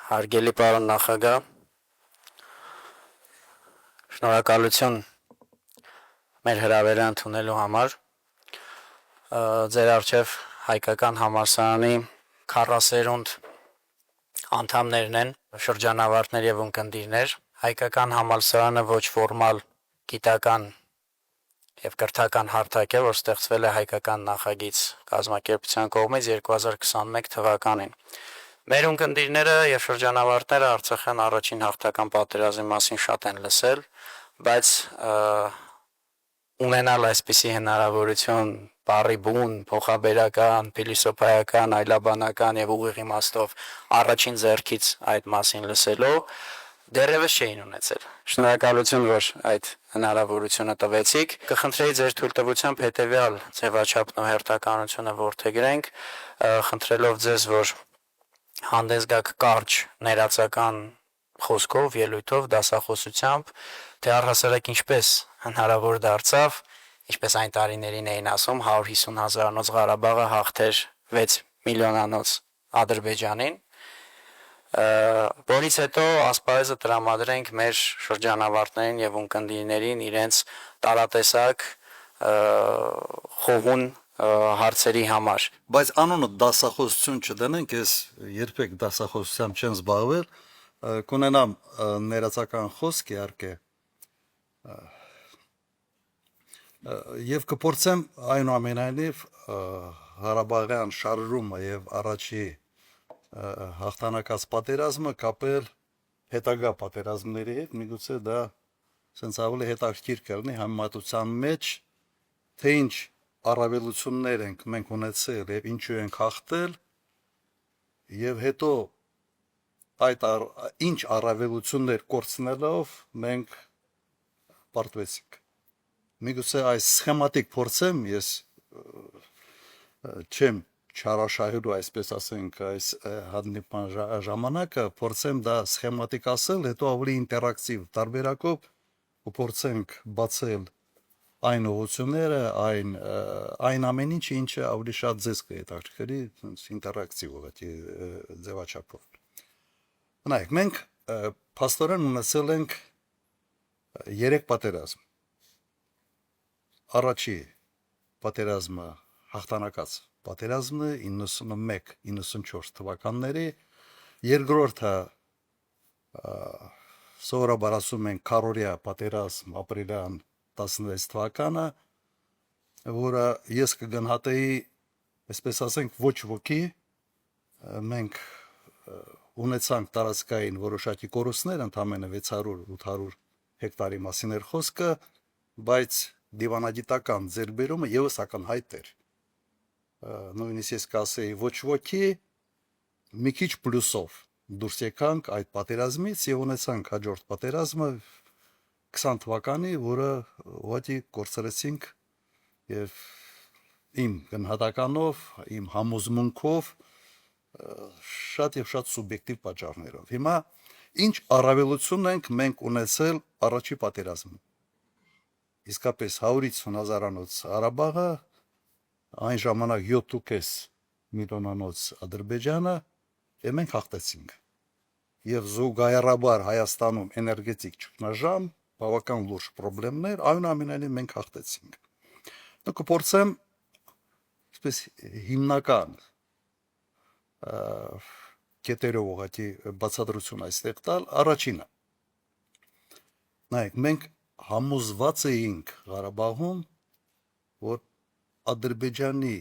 Հարգելի պարոն նախագահ, շնորհակալություն մեր հրավերը ընդունելու համար։ Ձեր առջև հայկական համալսարանի 40 անդամներն են, շրջանավարտներ եւ ունկնդիրներ։ Հայկական համալսարանը ոչ ֆորմալ գիտական եւ կրթական հարթակ է, որ ստեղծվել է հայկական նախագիծ կազմակերպության կողմից 2021 թվականին։ Մեր ունկնդիրները եւ շրջանավարտները Արցախյան առաջին հաղթական պատերազմի մասին շատ են լսել, բայց ունենալ այսպիսի հնարավորություն բառի բուն, փոխաբերական, փիլիսոփայական, այլաբանական եւ ուղիղ իմաստով առաջին ձեռքից այդ մասին լսելով դեռևս չէին ունեցել։ Շնորհակալություն, որ այդ հնարավորությունը տվեցիք։ Կխնդրեի ձեր թույլտվությամբ հետեւյալ ձևաչափն ու հերթականությունը որդեգրենք, խնդրելով ձեզ, որ հանդես գաք կարճ ներածական խոսքով, ելույթով, դասախոսությամբ, թե առհասարակ ինչպես հնարավոր դարձավ, ինչպես այն տարիներին էին ասում, 150,000-անոց Ղարաբաղը հաղթեր 6 միլիոնանոց Ադրբեջանին, որից հետո ասպարեզը տրամադրենք մեր շրջանավարտներին եւ ունկնդիրներին իրենց տարատեսակ խոհուն հարցերի համար։ Բայց անոնը դասախոսություն չդնենք, ես երբեք դասախոսությամբ չեմ զբաղվել, կունենամ ներածական խոսք իհարկե եւ կփորձեմ այնուամենայնիվ Ղարաբաղյան շարժումը եւ առաջի հաղթանակած պատերազմը կապել հետագա պատերազմների հետ, միգուցե դա sense ավելի հետաքրքիր կլինի համեմատության մեջ, թե ինչ առավելություններ ենք մենք ունեցել եւ ինչու ենք հաղթել եւ հետո այդ ինչ առավելություններ կորցնելով մենք պարտվեցինք։ Միգուցե այս սխեմատիկ փորձեմ ես չեմ չարաշահելու, այսպես ասենք, այս հանդիպման ժամանակը փորձեմ դա սխեմատիկ ասել, հետո ավելի ինտերակտիվ տարբերակով կփորձենք բացել այն ուղղությունները, այն ամեն ինչը ավելի շատ ձեզ կհետաքրքրի ինտերակտիվ ուղղակի ձևաչափով։ Նայեք, մենք փաստորեն ունեցել ենք 3 պատերազմ։ Առաջի պատերազմը հաղթանակած պատերազմն է 91-94 թվականների, երկրորդը սովորաբար ասում են քարորիա պատերազմ ապրիլյան 16 թվականը, որը ես կգնահատեի, այսպես ասենք, ոչ ոքի, մենք ունեցանք տարածքային որոշակի կորուստներ, ընդամենը 600-800 հեկտարի մասին էր խոսքը, բայց դիվանագիտական ձեռքբերումը եւս ակնհայտ էր։ Նույնիսկ ես կասեի ոչ ոքի մի քիչ պլյուսով դուրս եկանք այդ պատերազմից եւ ունեցանք հաջորդ պատերազմը 20 թվականի, որը ուղղակի կորցրեցինք եւ իմ գնահատականով, իմ համոզմունքով շատ եւ շատ սուբյեկտիվ պատճառներով։ Հիմա ինչ առավելություն ենք մենք ունեցել առաջի պատերազմում։ Իսկապես 150,000-անոց Ղարաբաղը, այն ժամանակ 7.5 միլիոնանոց Ադրբեջանը եւ մենք հաղթեցինք։ Եվ զուգահեռաբար Հայաստանում էներգետիկ ճգնաժամ, բավական լուրջ խնդիրներ, այնուամենայնիվ մենք հաղթեցինք։ Դու կփորձեմ այսպես հիմնական կետերով ուղղակի բացատրություն այստեղ տալ։ Առաջինը, նայեք, մենք համոզված էինք Ղարաբաղում, որ Ադրբեջանի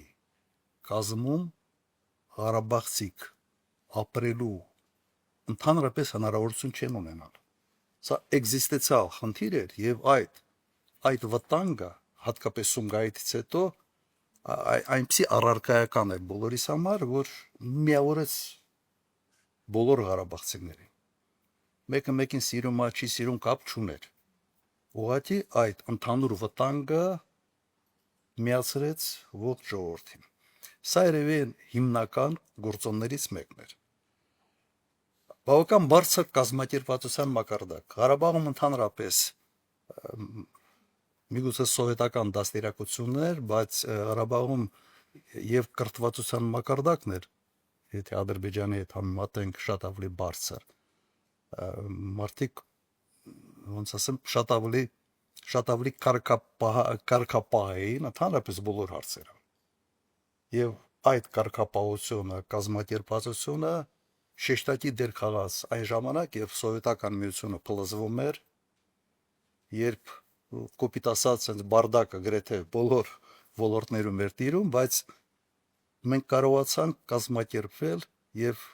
կազմում Ղարաբաղցիք ապրելու ընդհանրապես հնարավորություն չեն ունենալ։ Սա էկզիստենցիալ խնդիր էր եւ այդ վտանգը հատկապես Սումգայիթից հետո այնպեսի առարկայական էր բոլորիս համար, որ միավորեց բոլոր ղարաբաղցիներին։ Մեկը մեկին սիրում է, չի սիրում կապ չուներ։ Ուղղակի այդ ընդհանուր վտանգը միացրեց ողջ ժողովրդին։ Սա երևի հիմնական գործոններից մեկն էր։ Բավական բարձր կազմակերպվածության մակարդակ։ Ղարաբաղում ընդհանրապես միգուցե սովետական դաստիարակություններ, բայց Ղարաբաղում եւ կրթվածության մակարդակն էր եթե Ադրբեջանի հետ համեմատենք, շատ ավելի բարձր։ Մարդիկ ոնց ասեմ, շատ ավելի կարգապահ էին ընդհանրապես բոլոր հարցերը։ Եվ այդ կարգապահությունը, կազմակերպվածությունը շեշտակի դեր խաղաց այն ժամանակ, երբ սովետական միությունը փլզվում էր, երբ կոպիտ ասած այնց բարդակը գրեթե բոլոր ոլորտներում էր տիրում, բայց մենք կարողացանք կազմակերպվել եւ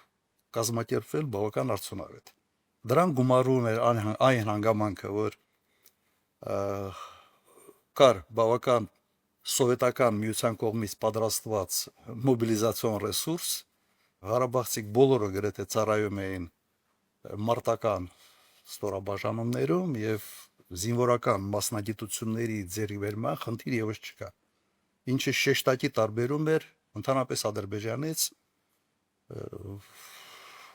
կազմակերպվել բավական արդյունավետ։ Դրան գումարում էր այն հանգամանքը, որ կար բավական սովետական միության կողմից պատրաստված մոբիլիզացիոն ռեսուրս, Ղարաբաղցիք բոլորը գրեթե ծառայում էին մարտական ստորաբաժանումներում եւ զինվորական մասնագիտությունների ձեռքբերման խնդիր եւս չկա։ Ինչը շեշտակի տարբերում էր ընդհանրապես Ադրբեջանից,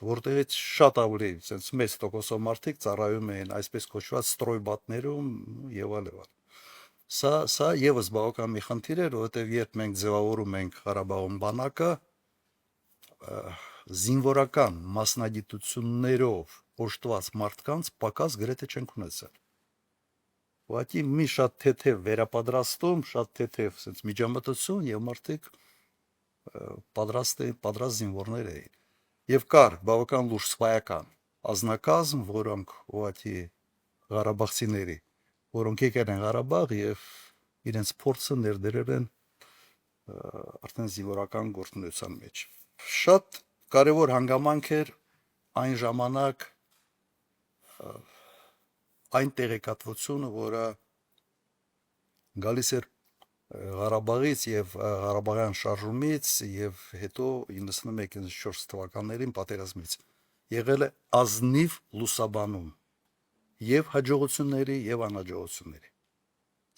որտեղից շատ ավելի sense մեծ տոկոսով մարդիկ ծառայում էին այսպես կոչված ստրոյբատներում եւ այլն։ Սա եւս բավական մի խնդիր էր, որովհետեւ երբ մենք ձևավորում ենք Ղարաբաղում բանակը, զինվորական մասնագիտություններով օժտված մարդկանց պակաս գրեթե չենք ունեցել։ Ուղղակի մի շատ թեթև վերապատրաստում, շատ թեթև sense միջամտություն եւ մարդիկ պատրաստ զինվորներ էին։ Եվ կար բավական լուրջ սպայական ազնագազմ, որոնք ուղղակի Ղարաբաղցիների, որոնք եկել են Ղարաբաղ եւ իրենց փորձը ներդրել են արդեն զինվորական գործունեության մեջ։ Շատ կարևոր հանգամանք էր այն ժամանակ այն տեղեկատվությունը, որը գալիս էր Ղարաբաղից եւ Ղարաբաղյան շարժումից եւ հետո 91-94 թվականներին պատերազմից եղել է ազնիվ լուսաբանում եւ հաջողությունների եւ անհաջողությունների։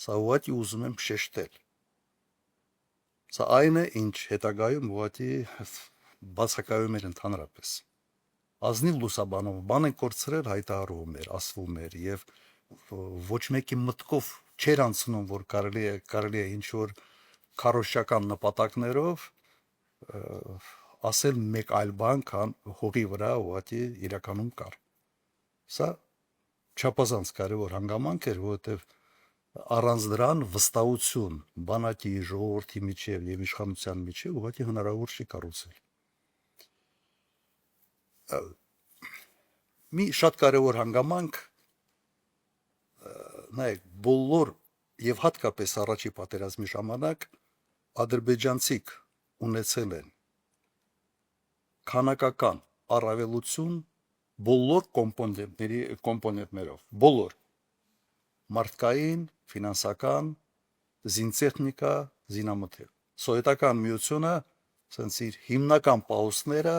Սա ուղղակի ուզում եմ շեշտել։ Սա այն է, ինչ հետագայում ուղղակի բացակայում էր ընդհանրապես։ Ազնիվ լուսաբանում, բան են կորցրել, հայտարարում էր, ասվում էր եւ ոչ մեկի մտքով չեր անցնում, որ կարելի է ինչ որ քարոզչական նպատակներով ասել մեկ այլ բան, քան հողի վրա ուղղակի իրականում կար։ Սա չափազանց կարևոր հանգամանք էր, որովհետեւ առանց դրան վստահություն բանակի, ժողովրդի միջև եւ իշխանության միջև ուղղակի հնարավոր չի կառուցել։ Մի շատ կարևոր հանգամանք նայեք, բոլոր եւ հատկապես առաջի պատերազմի ժամանակ ադրբեջանցիք ունեցել են քանակական առավելություն բոլոր կոմպոնենտներով, բոլոր մարդկային, ֆինանսական, զինտեխնիկա, զինամթեր։ Սովետական միությունը sense իր հիմնական պահուստները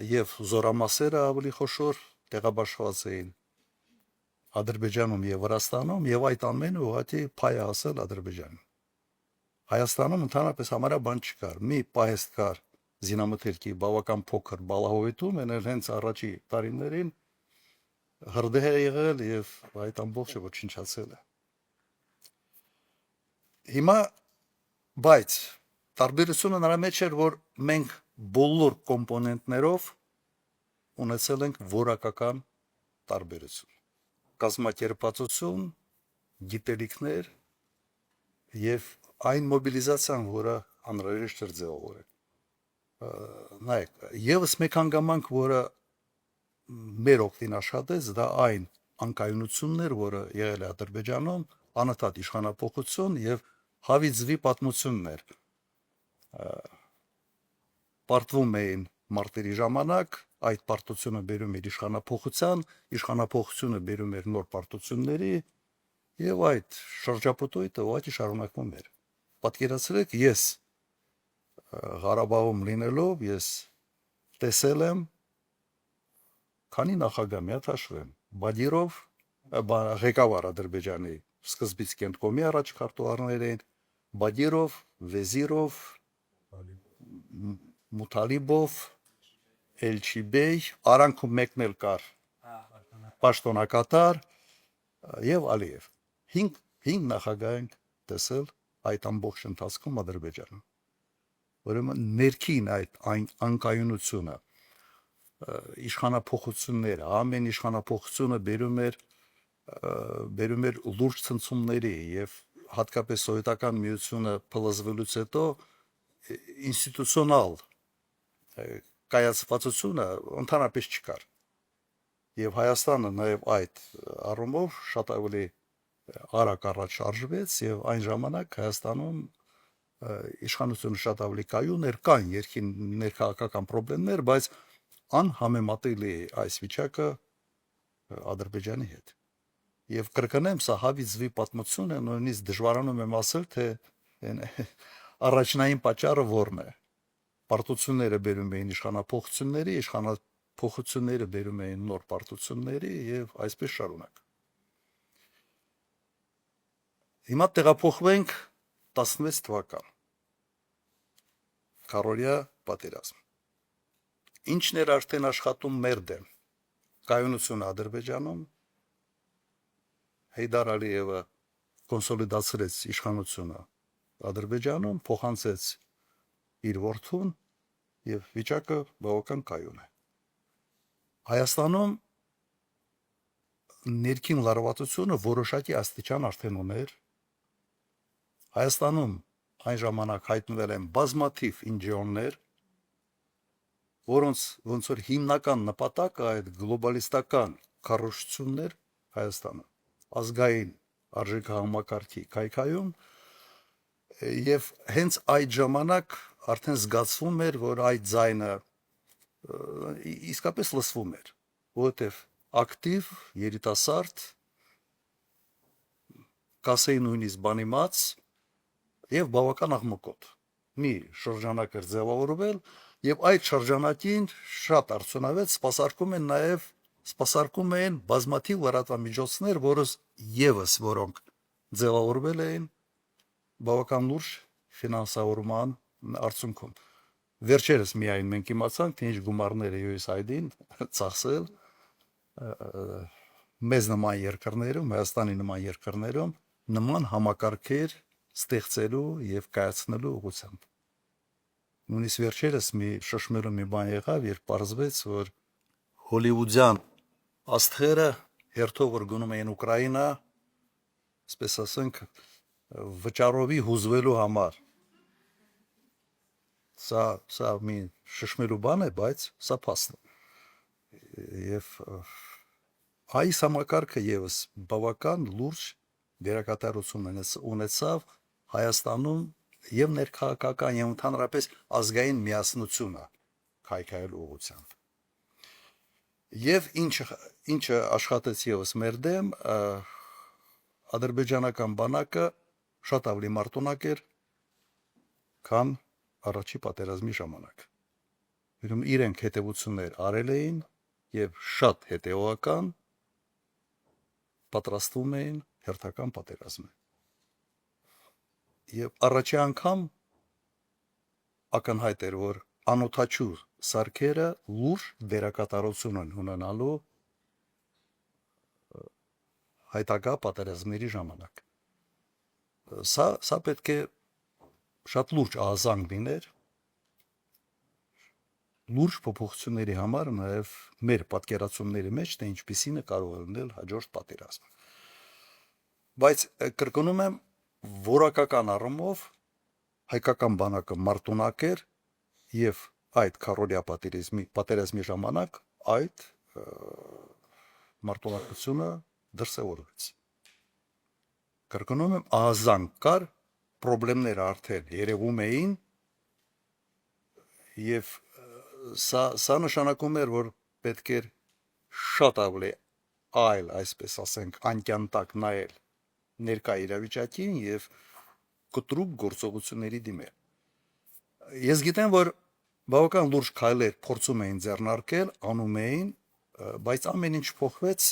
եւ զորամասերը ավելի խոշոր տեղաբաշխված էին Ադրբեջանում եւ Վրաստանում եւ այդ ամենը ուղղակի փայ հասել Ադրբեջանին։ Հայաստանում ընդհանրապես համարյա բան չկար։ Մի պահեստ կար զինամթերքի բավական փոքր բալահովետում, այն հենց առաջի տարիներին հրդեհ է եղել եւ այդ ամբողջը ոչնչացել է։ Հիմա բայց տարբերությունը նրա մեջ էր, որ մենք բոլոր կոմպոնենտներով ունեցել ենք որակական տարբերություն, կազմակերպվածություն, գիտելիքներ եւ այն մոբիլիզացիան, որը անհրաժեշտ էր ձևավորել։ Նայեք, եւս մեկ հանգամանք, որը մեր օգտին աշխատեց, դա այն անկայունությունն էր, որը եղել է Ադրբեջանում, անընդհատ իշխանապողություն եւ հավիձվի պատմությունն էր։ Պարտվում էին մարտերի ժամանակ, այդ պարտությունը բերում էր իշխանապողության, իշխանապողությունը բերում էր նոր պարտությունների եւ այդ շրջապտույտը ուղղակի շարունակվում էր։ Պատկերացրեք, ես Ղարաբաղում լինելով ես տեսել եմ քանի նախագահ մի հատ հաշվեմ, Բադիրով, ղեկավար Ադրբեջանի սկզբից կենտկոմի առաջքարտուղարներ էին, Բադիրով, Վեզիրով, Մութալիբով, Էլչիբեյ, արանքում մեկն էլ կար պաշտոնակատար եւ Ալիև։ 5 նախագահ ենք տեսել այդ ամբողջ ընթացքում Ադրբեջանում։ ուրեմն ներքին այդ անկայունությունը, իշխանափոխությունները, ամեն իշխանափոխությունը բերում էր լուրջ ցնցումների եւ հատկապես սովետական միությունը փլզվելուց հետո ինստիտուցիոնալ կայացվածությունը ընդհանրապես չկար։ Եվ Հայաստանը նաև այդ առումով շատ ավելի արագ առաջ շարժվեց եւ այն ժամանակ Հայաստանում իշխանությունը շատ ավելի կայուն էր, կան երկին ներքաղաքական խնդիրներ, բայց անհամեմատելի է այս վիճակը Ադրբեջանի հետ։ Եվ կրկնեմ, սա հավիզվի պատմություն է, նույնիսկ դժվարանում եմ ասել, թե առաջնային պատճառը որն է։ Պարտությունները բերում էին իշխանափոխությունների, իշխանափոխությունները բերում էին նոր պարտությունների եւ այսպես շարունակ։ Հիմա տեղափոխվենք 16 թվական։ Քարորիա պատերազմ։ Ինչն էր արդեն աշխատում մեր դեմ։ Կայունությունը Ադրբեջանում, Հեյդար Ալիևը կոնսոլիդացրեց իշխանությունը Ադրբեջանում, փոխանցեց իր որդուն եւ վիճակը բավական կայուն է։ Հայաստանում ներքին լարվածությունը որոշակի աստիճան արդեն ուներ։ Հայաստանում այն ժամանակ հայտնվել են բազմաթիվ ինժեներներ, որոնց ոնց որ հիմնական նպատակը այդ գլոբալիստական կառույցություններ Հայաստանում, ազգային արժեքահամակարգի քայքայում, եւ հենց այդ ժամանակ արդեն զգացվում էր, որ այդ ձայնը իսկապես լսվում էր, որովհետեւ ակտիվ երիտասարդ, կասեի նույնիսկ բանիմաց եւ բավական աղմկոտ մի շրջանակ էր ձևավորվել եւ այդ շրջանակին շատ արդյունավետ սպասարկում էին բազմաթիվ լրատվամիջոցներ, որոնք ձևավորվել էին բավական լուրջ ֆինանսավորման արդյունքում։ Վերջերս միայն մենք իմացանք, թե ինչ գումարներ է USAID-ին ծախսել մեզ նման երկրներում, Հայաստանի նման երկրներում նման համակարգեր ստեղծելու եւ կայացնելու ուղղությամբ։ Նույնիսկ վերջերս մի շշմելու մի բան եղավ, երբ պարզվեց, որ հոլիվուդյան աստղերը հերթով որ գնում էին Ուկրաինա, ասես ասենք, վճարովի հուզվելու համար։ Սա մի շշմելու բան է, բայց սա փաստ է։ Եվ այս համակարգը եւս բավական լուրջ դերակատարություն ունեցավ Հայաստանում եւ ներքաղաքական եւ ընդհանրապես ազգային միասնությունը քայքայելու ուղղությամբ։ Եվ ինչը աշխատեց եւս մեր դեմ, ադրբեջանական բանակը շատ ավելի մարտունակ էր, քան առաջի պատերազմի ժամանակ։ Ուրեմն իրենք հետևություններ արել էին եւ շատ հետեւական պատրաստվում էին հերթական պատերազմի։ Եվ առաջի անգամ ակնհայտ էր, որ անօթաչու սարքերը լուրջ դերակատարություն են ունենալու հայտակա պատերազմների ժամանակ։ Սա պետք է շատ լուրջ ահազանգ լիներ լուրջ փոփոխությունների համար նաև մեր պատկերացումների մեջ, թե ինչպիսին է կարող լինել հաջորդ պատերազմը։ Բայց կրկնում եմ, որակական առումով հայկական բանակը մարտունակ էր եւ այդ քարորիա պատերազմի ժամանակ այդ մարտունակությունը դրսևորվեց։ Կրկնում եմ, ահազանգ կար, խնդիրները արդեն երևում էին եւ սա նշանակում էր, որ պետք էր շատ ավելի այսպես ասենք, անկյանտակ նայել ներկա իրավիճակին եւ կտրուկ գործողությունների դիմել։ Ես գիտեմ, որ բավական լուրջ քայլեր փորձում էին ձեռնարկել, անում էին, բայց ամեն ինչ փոխվեց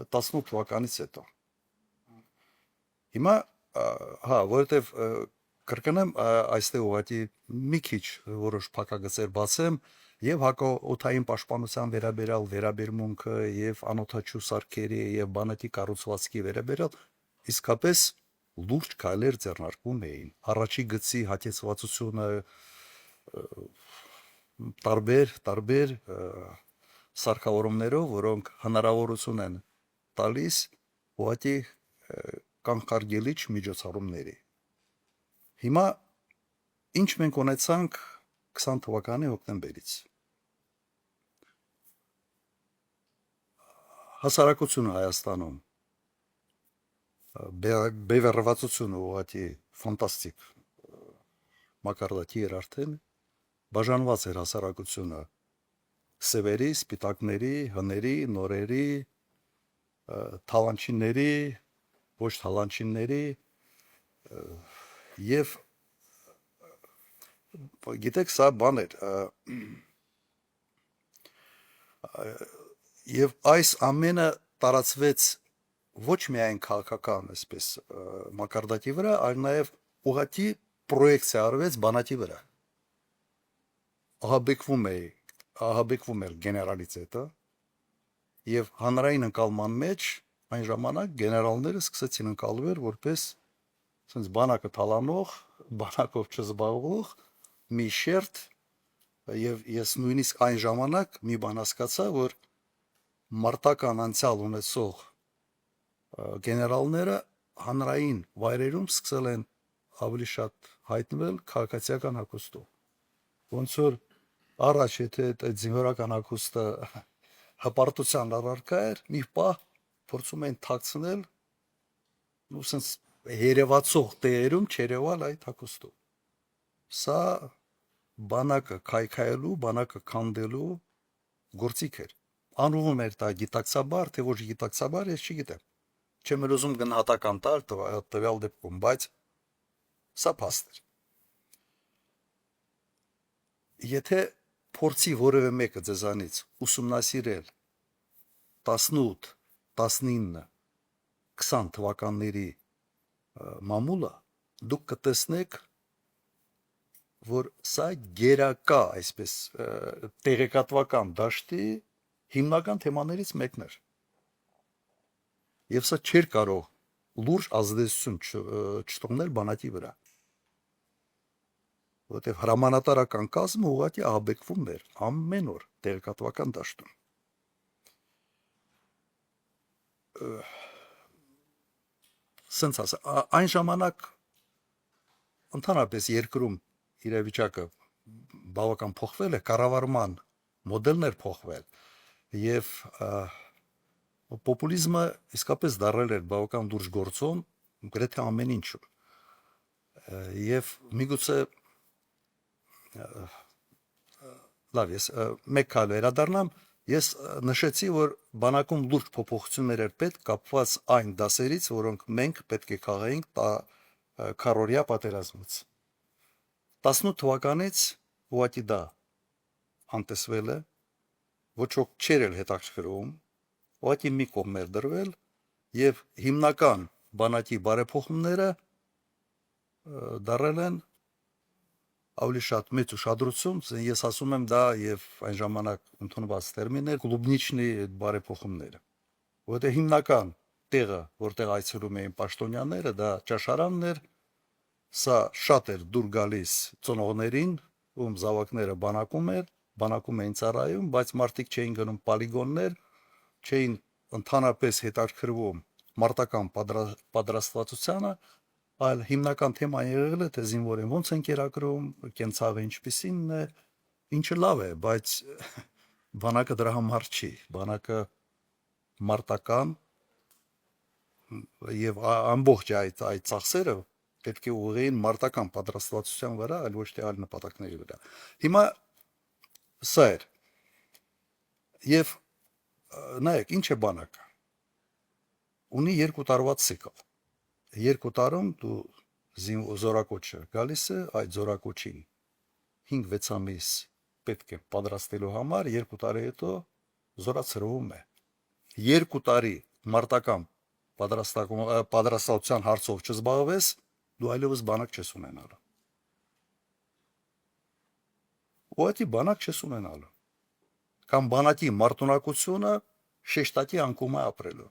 18 թվականից հետո։ Հիմա, որովհետեւ կրկնեմ, այստեղ ուղղակի մի քիչ որոշ փակագծեր բացեմ եւ հակաօդային պաշտպանության վերաբերմունքը եւ անօթաչու սարքերի եւ բանակի կառուցվածքի վերաբերյալ իսկապես լուրջ քայլեր ձեռնարկվում էին։ Առաջի գծի հատեցվածությունը տարբեր սարքավորումներով, որոնք հնարավորություն են տալիս ուղղակի կանխարգելիչ միջոցառումների։ Հիմա ինչ մենք ունեցանք 20 թվականի հոկտեմբերից։ Հասարակությունը Հայաստանում բևեռվածությունը ուղղակի ֆանտաստիկ մակարդակի էր արդեն, բաժանված էր հասարակությունը սևերի, սպիտակների, հների, նորերի, թալանչինների, ոչ թալանչինների եւ գիտեք սա բան էր եւ այս ամենը տարածվեց ոչ միայն քաղաքական այսպես մակարդակի վրա, այլ նաեւ ուղղակի պրոյեկցիա արվեց բանակի վրա։ Ահաբեկվում էր գեներալիտետը եւ հանրային ընկալման մեջ այն ժամանակ գեներալները սկսեցին ընկալվել որպես ասենց բանակը թալանող, բանակով չզբաղվող մի շերտ եւ ես նույնիսկ այն ժամանակ մի բան հասկացա, որ մարտական անցյալ ունեցող գեներալները հանրային վայրերում սկսել են ավելի շատ հայտնվել քաղաքացիական հագուստով։ Ոնց որ առաջ եթե այդ զինվորական հագուստը հպարտության առարկա էր, մի պահ փորձում էին թաքցնել ու sense երևացող տեղերում չերևալ այդ հագուստով։ Սա բանակը քայքայելու, բանակը քանդելու գործիք էր։ Անվում էր դա գիտակցաբար, թե ոչ գիտակցաբար, ես չգիտեմ։ Չեմ ուզում գնահատական տալ տվյալ դեպքում, բայց սա փաստ էր։ Եթե փորձի որևէ մեկը ձեզանից ուսումնասիրել 18, 19, 20 թվականների մամուլը, դուք կտեսնեք, որ սա գերակա, այսպես տեղեկատվական դաշտի հիմնական թեմաներից մեկն էր։ Եվ սա չէր կարող լուրջ ազդեցություն չթողնել բանակի վրա։ Որտեղ հրամանատարական կազմը ուղղակի ահաբեկվում էր ամեն օր տեղեկատվական դաշտում։ Սենց ասա, այն ժամանակ ընդհանրապես երկրում իրավիճակը բավական փոխվել է, կառավարման մոդելն էր փոխվել եւ պոպուլիզմը իսկապես դարել էր բավական լուրջ գործոն գրեթե ամեն ինչում։ Եվ միգուցե լավ ես մեկ քայլ վերադառնամ, ես նշեցի, որ բանակում լուրջ փոփոխություններ էր պետք կապված այն դասերից, որոնք մենք պետք է քաղայինք քառօրյա պատերազմից։ 18 թվականից ուղղակի դա անտեսվել է, ոչ ոք չէր էլ հետաքրքրվում, ուղղակի մի կողմ էր դրվել եւ հիմնական բանակի բարեփոխումները դարել են ավելի շատ մեծ ուշադրություն, ես ասում եմ դա եւ այն ժամանակ ընդունված տերմին էր կլուբնիչնի բարեփոխումները, որտեղ հիմնական տեղը, որտեղ այցելում էին պաշտոնյաները, դա ճաշարանն էր, սա շատ էր դուր գալիս ծնողներին, ում զավակները բանակում էին ծառայում, բայց մարդիկ չէին գնում պոլիգոններ, չէին ընդհանրապես հետաքրքրվում մարտական պատրաստվածությանը, այլ հիմնական թեման եղել է թե զինվորին ոնց են կերակրում, կենցաղը ինչպիսինն է, ինչը լավ է, բայց բանակը դրա համար չի, բանակը մարտական եւ ամբողջ այդ ծախսերը պետք է ուղղեին մարտական պատրաստվածության վրա, այլ ոչ թե այլ նպատակների վրա։ Հիմա սա էր։ Եվ նայեք, ինչ է բանակը։ Ունի 2 տարվա ցիկլ։ 2 տարում դու զորակոչը գալիս է, այդ զորակոչին 5-6 ամիս պետք է պատրաստելու համար, 2 տարի հետո զորացրվում է։ 2 տարի մարտական պատրաստության հարցով չզբաղվես, դու այլևս բանակ չես ունենալու։ Ուղղակի բանակ չես ունենալու։ Կամ բանակի մարտունակությունը շեշտակի անկում է ապրելու։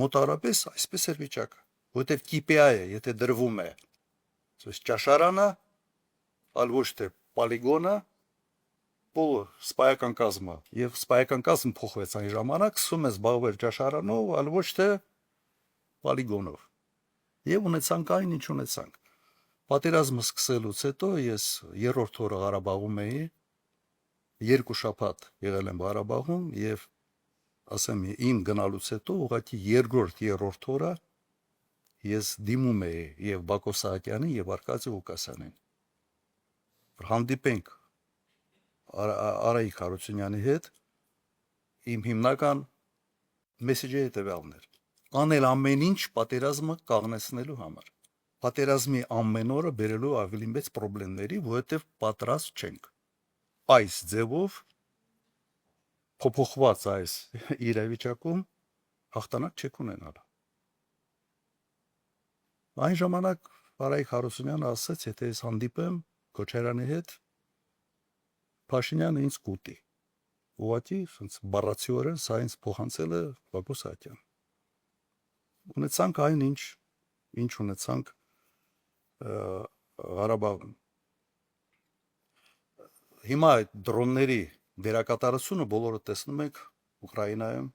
Մոտավորապես այսպես էր վիճակը, որտեղ KPI-ը, եթե դրվում է, ճաշարանը, այլ ոչ թե պոլիգոնը բոլոր սպայական կազմը եւ սպայական կազմ փոխվեց այն ժամանակ սկսում է զբաղվել ճաշարանով, այլ ոչ թե պոլիգոնով։ Եվ ունեցանք այն, ինչ ունեցանք։ Պատերազմը սկսելուց հետո ես երրորդ օրը Ղարաբաղում էի, 2 շաբաթ եղել եմ Ղարաբաղում եւ ասեմ իմ գնալուց հետո ուղղակի երրորդ օրը ես դիմում էի եւ Բակո Սահակյանին եւ Արկադի Ղուկասյանին։ Հանդիպենք Արայիկ Հարությունյանի հետ իմ հիմնական մեսեջը հետևյալն էր. անել ամեն ինչ պատերազմը կաղնեցնելու համար։ Պատերազմի ամեն օրը բերելու ավելի մեծ խնդիրների, որովհետև պատրաստ չենք։ Այս ձևով փոփոխված այս իրավիճակում հաղթանակ չեք ունենալ։ Այն ժամանակ Արայիկ Հարությունյանը ասաց, եթե ես հանդիպեմ Քոչարյանի հետ, Փաշինյանը ինձ կուտի։ Ուղղակի ասենց բառացիորեն սա ինձ փոխանցել է Բակո Սահակյան։ Ունեցանք այն ինչ ունեցանք Ղարաբաղում։ Հիմա այդ դրոնների դերակատարությունը բոլորը տեսնում եք Ուկրաինայում,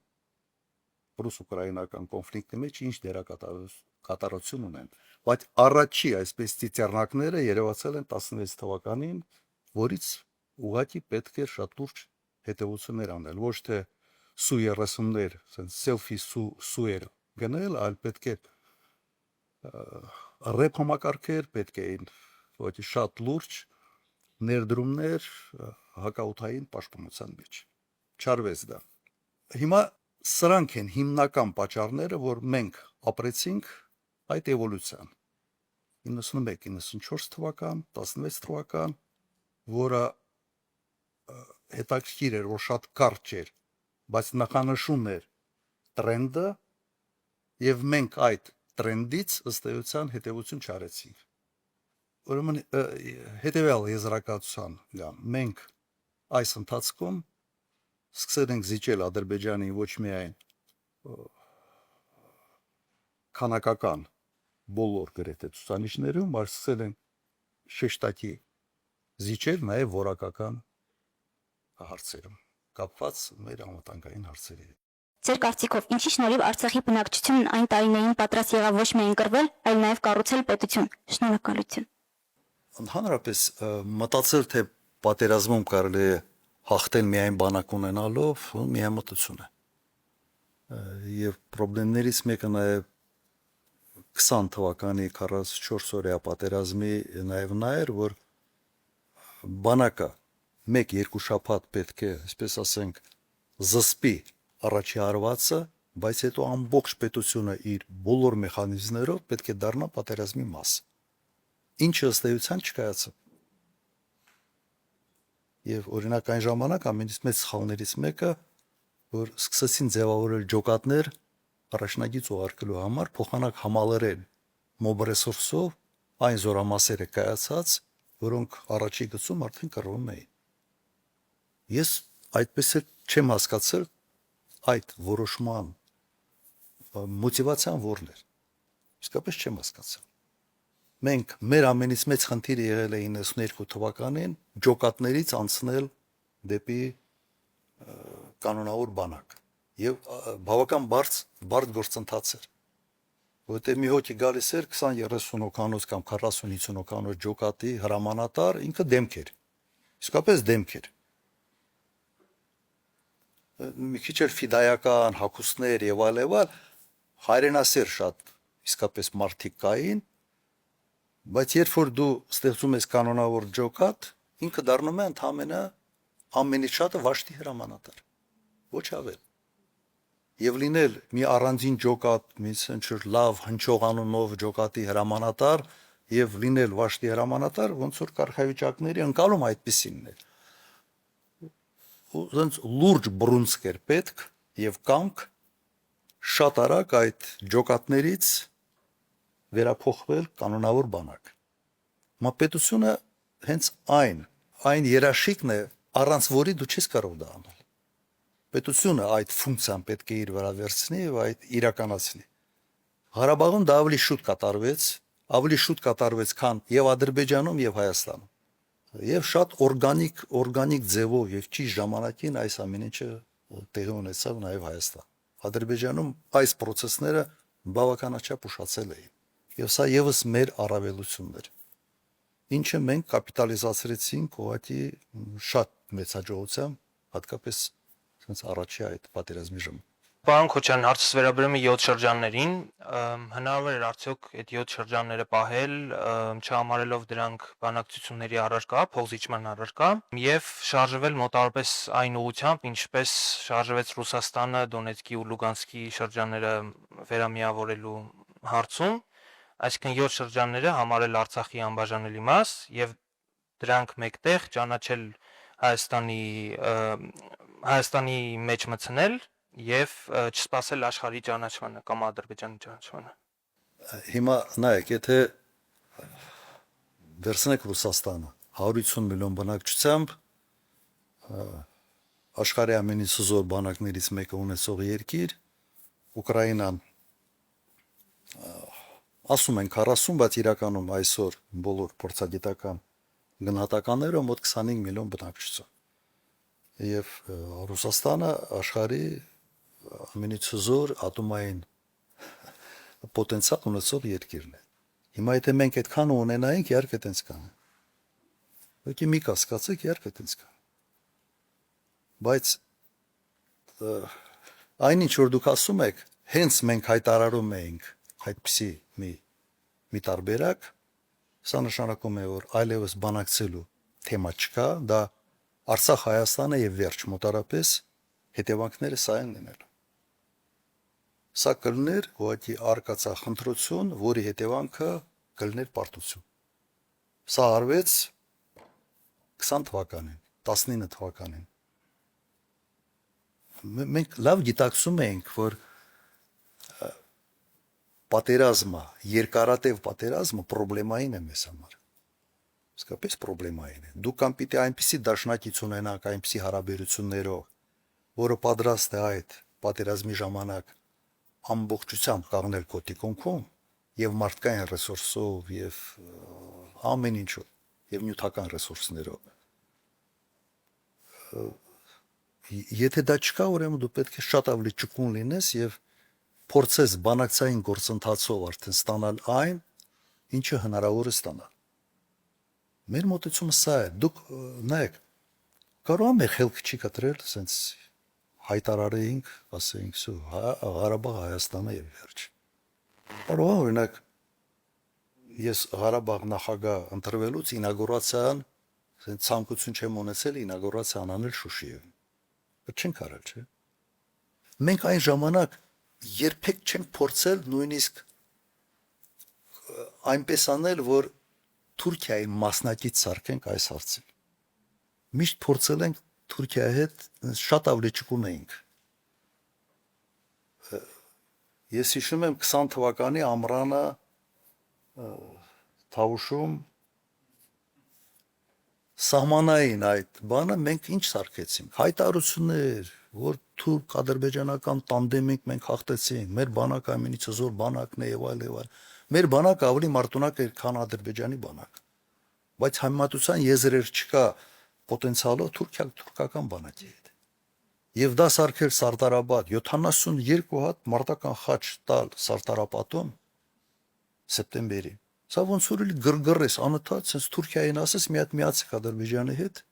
ռուս-ուկրաինական կոնֆլիկտի մեջ ինչ դերակատարություն ունեն։ Բայց առաջի այսպես ծիծեռնակները երևացել են 16 թվականին, որից ուղղակի պետք է շատ լուրջ հետևություններ անել, ոչ թե Su-30-ներ, ասենց selfie Su-եր գնել, այլ պետք է ռեփ համակարգեր, պետք է ուղղակի շատ լուրջ ներդրումներ հակաօդային պաշտպանության մեջ։ Չարվեց դա։ Հիմա սրանք են հիմնական պատճառները, որ մենք ապրեցինք այդ էվոլյուցիան։ 91-94 թվական, 16 թվական, որը հետաքրքիր էր, որ շատ կարճ էր, բայց նախանշում էր տրենդը, եւ մենք այդ տրենդից ըստ էության հետևություն չարեցինք։ Ուրեմն հետևյալ եզրակացության գամ, մենք այս ընթացքում սկսել ենք զիջել Ադրբեջանի ոչ միայն քանակական բոլոր գրեթե ցուցանիշներում, այլ սկսել ենք շեշտակի զիջել նաև որակական հարցերում, կապված մեր անվտանգային հարցերի հետ։ Ձեր կարծիքով ինչի շնորհիվ Արցախի բնակչությունն այն տարիներին պատրաստ եղավ ոչ միայն կռվել, այլ նաև կառուցել պետություն։ Շնորհակալություն։ Ընդհանրապես մտածել, թե պատերազմում կարելի է հաղթել միայն բանակ ունենալով, միամտություն է։ Եվ խնդիրներից մեկը նաև 20 թվականի 44 օրյա պատերազմի նաև նա էր, որ բանակը 1-2 շաբաթ պետք է, այսպես ասենք, զսպի առաջի հարվածը, բայց հետո ամբողջ պետությունը իր բոլոր մեխանիզմներով պետք է դառնա պատերազմի մաս։ Ինչը ըստ էության չկայացավ։ Եվ օրինակ այն ժամանակ ամենից մեծ սխալներից մեկը, որ սկսեցին ձևավորել ջոկատներ առաջնագիծ ուղարկելու համար, փոխանակ համալրել մոբ ռեսուրսով այն զորամասերը կայացած, որոնք առաջի գծում արդեն կռվում էին։ Ես այդպես էլ չեմ հասկացել այդ որոշման մոտիվացիան որն էր։ Իսկապես չեմ հասկացել։ Մենք մեր ամենից մեծ խնդիրը եղել է 92 թվականին ջոկատներից անցնել դեպի կանոնավոր բանակ։ Եվ բավական բարդ գործընթաց էր։ Որտեղ մի հոգի գալիս էր 20-30 հոգանոց կամ 40-50 հոգանոց ջոկատի հրամանատար, ինքը դեմք էր։ Իսկապես դեմք էր։ Մի քիչ էր ֆիդայական հագուստներ եւ այլ, հայրենասեր շատ իսկապես մարդիկ կային, բայց երբ որ դու ստեղծում ես կանոնավոր ջոկատ, ինքը դառնում է ընդհանրապես ամենից շատը վաշտի հրամանատար, ոչ ավել։ Եվ լինել մի առանձին ջոկատ, մի ինչ-որ լավ հնչող անունով ջոկատի հրամանատար եւ լինել վաշտի հրամանատար, ոնց որ կարգավիճակների ընկալում այդպեսինն է։ Ոնց լուրջ բռունցք էր պետք եւ կամք շատ արագ այդ ջոկատներից վերափոխվել կանոնավոր բանակ։ Մապետությունը հենց այն երաշիկն է, առանց որի դու չես կարող դա անել։ Պետությունը այդ ֆունկցիան պետք է իր վրա վերցնի եւ այդ իրականացնի։ Ղարաբաղում դա ավելի շուտ կատարվեց, քան եւ Ադրբեջանում եւ Հայաստանում։ Եվ շատ օրգանիկ ձևով եւ ճիշտ ժամանակին այս ամեն ինչը տեղի ունեցավ նաեւ Հայաստան։ Ադրբեջանում այս process-ները բավականաչափ ուշացել էին։ Եվ սա եւս մեր առավելությունն էր։ Ինչը մենք կապիտալիզացրեցինք ուղղակի շատ մեծ հաջողությամբ, հատկապես sense առաջի այդ պատերազմի ժամանակ։ Պարոն Քոչարյան, հարցս վերաբերում է 7 շրջաններին, հնարավոր էր արդյոք այդ 7 շրջանները պահել, չհամարելով դրանք բանակցությունների առարկա, փոխզիջման առարկա, եւ շարժվել մոտավորապես այն ուղղությամբ, ինչպես շարժվեց Ռուսաստանը Դոնեցկի ու Լուգանսկի շրջանները վերամիավորելու հարցում, այսինքն 7 շրջանները համարել Արցախի անբաժանելի մաս եւ դրանք մեկտեղ ճանաչել Հայաստանի մեջ մտցնել եւ չսպասել աշխարհի ճանաչմանը կամ Ադրբեջանի ճանաչմանը։ Հիմա նայեք, եթե վերցնեք Ռուսաստանը 150 միլիոն բնակչությամբ աշխարհի ամենից հզոր բանակներից մեկը ունեցող երկիր, Ուկրաինան ասում են 40, բայց իրականում այսօր բոլոր փորձագիտական գնահատականները մոտ 25 միլիոն բնակչություն։ Եվ Ռուսաստանը աշխարհի ամենից հզոր ատոմային պոտենցիալ ունեցող երկիրն է։ Հիմա եթե մենք այդքան ունենայինք, իհարկե այդպես կան։ Եկի մի կասկածեք, իհարկե այդպես կան։ Բայց այնինչ որ դուք ասում եք, հենց մենք հայտարարում էինք այդպիսի մի տարբերակ, սա նշանակում է, որ այլևս բանակցելու թեմա չկա, դա Արցախ-Հայաստանը եւ վերջ մոտարապես հետևանքները սա են լինելու։ Սա կլներ ուղղակի արկածախնդրություն, որի հետևանքը կլներ պարտություն։ Սա արվեց 20 թվականին, 19 թվականին։ Մենք լավ գիտակցում ենք, որ պատերազմը, երկարատև պատերազմը պրոբլեմային է մեզ համար։ Իսկապես պրոբլեմային է։ Դուք կամ պիտի այնպիսի դաշնակից ունենաք, այնպիսի հարաբերություններով, որը պատրաստ է այդ պատերազմի ժամանակ ամբողջությամբ կանգնել կոտիկոնքում եւ մարդկային ռեսուրսով եւ ամեն ինչով եւ նյութական ռեսուրսներով։ Եթե դա չկա, ուրեմն դու պետք է շատ ավելի ճկուն լինես եւ փորձես բանակցային գործընթացով արդեն ստանալ այն, ինչը հնարավոր է ստանալ։ Մեր մոտեցումը սա է։ Դուք նայեք, կարող է մեր խելքը չի կտրել, ասենց հայտարարեինք, ասեինք, սու Ղարաբաղ Հայաստանը եւ վերջ։ Կարող է օրինակ ես Ղարաբաղ նախագահ ընտրվելուց ինագուրացիան, ասենց ցանկություն չեմ ունեցել ինագուրացիան անել Շուշիում։ Դա չենք արել, չէ՞։ Մենք այն ժամանակ երբեք չենք փորձել նույնիսկ այնպես անել, որ Թուրքիայի մասնակից սարքենք այս հարցին։ Միշտ փորձել ենք Թուրքիայի հետ շատ ավելի ճկուն էինք։ Ես հիշում եմ 20 թվականի ամռանը Թավուշում սահմանային այդ բանը մենք ինչ սարքեցինք։ Հայտարարություններ, որ թուրք-ադրբեջանական տանդեմ մենք հաղթեցինք, մեր բանակը ամենից հզոր բանակն է եւ այլ եւ այլ։ Մեր բանակը ավելի մարտունակ էր, քան Ադրբեջանի բանակը։ Բայց համեմատության եզրեր չկա պոտենցիալով թուրքական բանակի հետ։ Եվ դա սարքել Սարտարաբադ 72 հատ մարտական խաչ տալ Սարտարապատում սեպտեմբերի։ Սա ոնց որ գրգռես անընդհատ, sense Թուրքիային ասես մի հատ միացեք Ադրբեջանի հետ։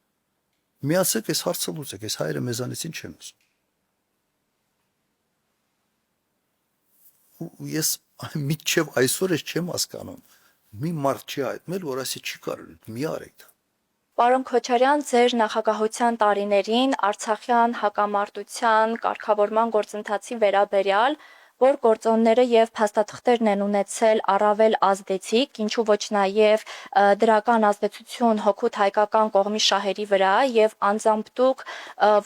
Միացեք, այս հարցը լուծեք, այս հայերը մեզանից ինչ են ուզում։ Ես մինչև այսօր ես չեմ հասկանում։ Մի մարդ չի հայտնել, որ ասի չի կարելի, մի արեք դա։ Պարոն Քոչարյան, ձեր նախագահության տարիներին Արցախյան հակամարտության կարգավորման գործընթացի վերաբերյալ որ գործոնները եւ փաստաթղթերն են ունեցել առավել ազդեցիկ, ինչու ոչ նաեւ դրական ազդեցություն հոգուտ հայկական կողմի շահերի վրա եւ անձամբ դուք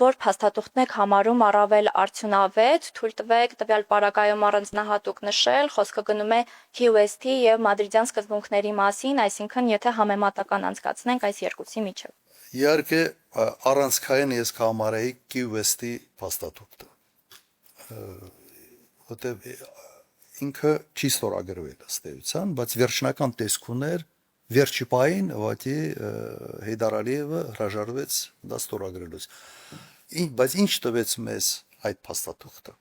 որ փաստաթղթն եք համարում առավել արդյունավետ, թույլ տվեք տվյալ պարագայում առանձնահատուկ նշել, խոսքը գնում է QST եւ մադրիդյան սկզբունքների մասին, այսինքն եթե համեմատական անցկացնենք այս երկուսի միջեւ։ Իհարկե առանցքային ես կհամարեի QST փաստաթուղթը։ Որտեւ ինքը չի ստորագրվել ըստ էության, բայց վերջնական տեսք ուներ վերջի պահին ուղղակի Հեյդար Ալիևը հրաժարվեց դա ստորագրելուց։ Բայց ինչ տվեց մեզ այդ փաստաթուղթը։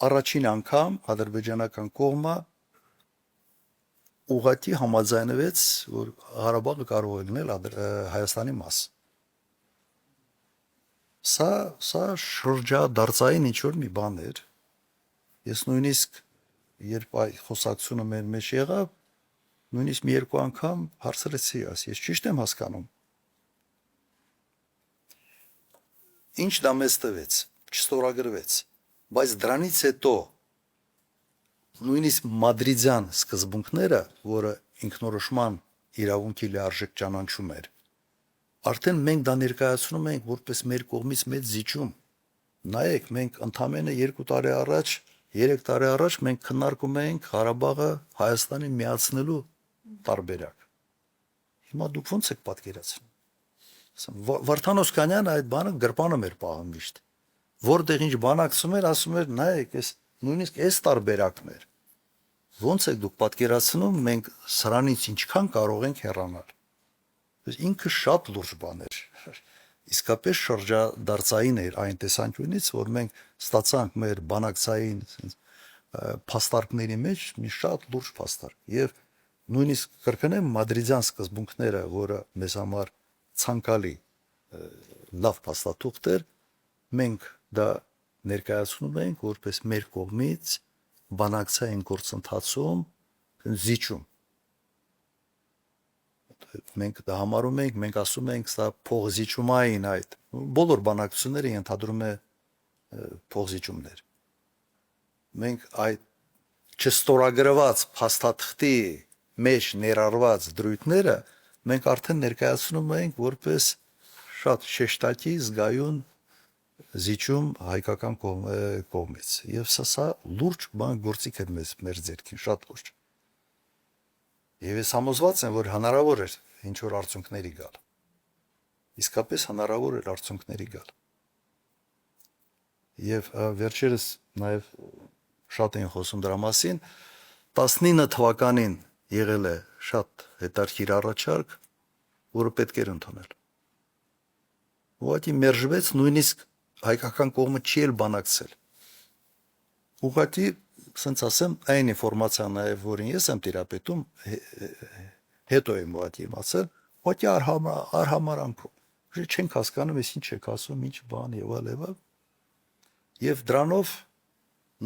Առաջին անգամ ադրբեջանական կողմը ուղղակի համաձայնվեց, որ Ղարաբաղը կարող է լինել Հայաստանի մաս։ Սա շրջադարձային ինչ-որ մի բան էր։ Ես նույնիսկ երբ այդ խոսակցությունը մեր մեջ եղավ, նույնիսկ մի երկու անգամ հարցրեցի, ես ճիշտ եմ հասկանում։ Ինչ դա մեզ տվեց, չստորագրվեց, բայց դրանից հետո նույնիսկ մադրիդյան սկզբունքները, որը ինքնորոշման իրավունքի լիարժեք ճանաչում էր, արդեն մենք դա ներկայացնում ենք որպես մեր կողմից մեծ զիջում։ Նայեք, մենք ընդամենը 2 տարի առաջ, 3 տարի առաջ մենք քննարկում էինք Ղարաբաղը Հայաստանին միացնելու տարբերակ։ Հիմա դուք ո՞նց եք պատկերացնում։ Վարդան Օսկանյանը այդ բանը գրպանում էր պահում միշտ։ Որտեղ ինչ բանակցում էր, ասում էր, նայեք, նույնիսկ այս տարբերակն էր։ Ոնց եք դուք պատկերացնում, մենք սրանից ինչքան կարող ենք հեռանալ։ Ինքը շատ լուրջ բան էր։ Իսկապես շրջադարձային էր այն տեսանկյունից, որ մենք ստացանք մեր բանակցային փաստարկների մեջ մի շատ լուրջ փաստարկ։ Եվ նույնիսկ կրկնեմ մադրիդյան սկզբունքները, որը մեզ համար ցանկալի լավ փաստաթուղթ էր, մենք դա ներկայացնում ենք որպես մեր կողմից բանակցային գործընթացում զիջում։ Մենք դա համարում ենք, մենք ասում ենք, սա փողզիջումային այդ բոլոր բանակցությունները ենթադրում է փողզիջումներ։ Մենք այդ չստորագրված փաստաթղթի մեջ ներառված դրույթները մենք արդեն ներկայացնում ենք որպես շատ շեշտակի զգայուն զիջում հայկական կողմից։ Եվ սա լուրջ բան գործիք է մեր ձեռքին, շատ լուրջ։ Եվ ես համոզված եմ, որ հնարավոր էր ինչ-որ արդյունքների գալ։ Իսկապես հնարավոր էր արդյունքների գալ։ Եվ վերջերս նաև շատ են խոսում դրա մասին, 19 թվականին եղել է շատ հետաքրքիր առաջարկ, որը պետք էր ընդունել։ Ուղղակի մերժվեց, նույնիսկ հայկական կողմը չի էլ բանակցել։ Ուղղակի, ասենց ասեմ, այն ինֆորմացիան նաև, որին ես եմ տիրապետում, հետո եմ ուղղակի իմացել, ուղղակի արհամարանքով։ Չենք հասկանում, ես ինչ եք ասում, ինչ բան եւ այլ։ Եվ դրանով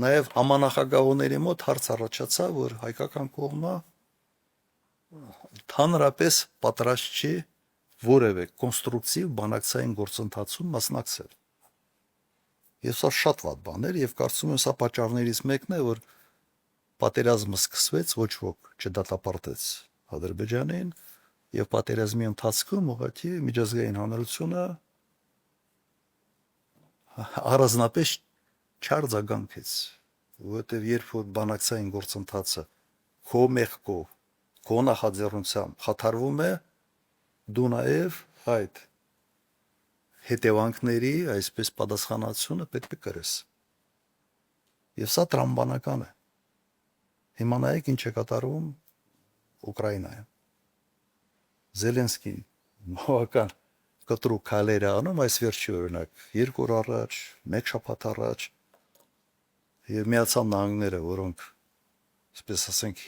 նաև ամանախագահողների մոտ հարց առաջացավ, որ հայկական կողմը հանրապես պատրաստ չի որևէ կոնստրուկտիվ բանակցային գործընթացում մասնակցել։ Եվ սա շատ վատ բան էր, եւ կարծում եմ սա պատճառներից մեկն է, որ պատերազմը սկսվեց, ոչ ոք չդատապարտեց Ադրբեջանին, եւ պատերազմի ընթացքում ուղղակի միջազգային հանրությունը առանձնապես չարձագանքեց, որովհետև երբ որ բանակցային գործընթացը քո մեղքով, քո նախաձեռնությամբ խաթարվում է, դու նաև այդ հետևանքների այսպես պատասխանատվությունը պետք է կրես։ Եվ սա տրամաբանական է։ Հիմա նայեք ինչ է կատարվում Ուկրաինայում։ Զելենսկին բավական կտրուկ քայլեր է անում, այս վերջի օրինակ 2 օր առաջ, 1 շաբաթ առաջ, եւ Միացյալ Նահանգները, որոնք, այսպես ասենք,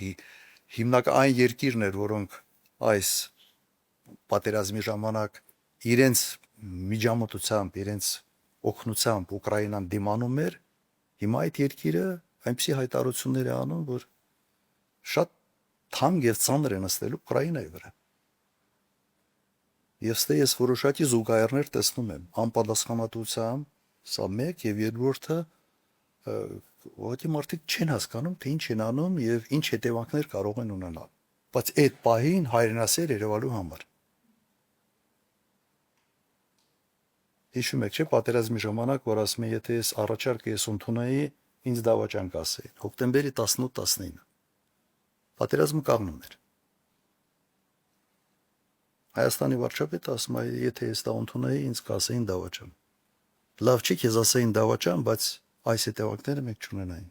հիմնական այն երկիրն էր, որոնք այս պատերազմի ժամանակ իրենց միջամտությամբ, իրենց օգնությամբ Ուկրաինան դիմանում էր, հիմա այդ երկիրը այնպիսի հայտարարություններ է անում, որ շատ թանկ եւ ծանր է նստել Ուկրաինայի վրա։ Եվ ստե ես որոշակի զուգահեռներ տեսնում եմ անպատասխանատվությամբ, սա մեկ, եւ երկրորդը ուղղակի մարդիկ չեն հասկանում, թե ինչ են անում եւ ինչ հետևանքներ կարող են ունենալ։ Բայց այդ պահին հայրենասեր երևալու համար։ Հիշում եք, չէ՞, պատերազմի ժամանակ, որ ասում եմ, եթե ես առաջարկը ես ընդունեի, ինձ դավաճան կասեին։ Հոկտեմբերի 18-19։ Պատերազմը կաղնում էր։ Հայաստանի վարչապետը ասում է, եթե ես դա ընդունեի, ինձ կասեին դավաճան։ Լավ չի, քեզ ասեին դավաճան, բայց այս հետևանքները մենք չունենային։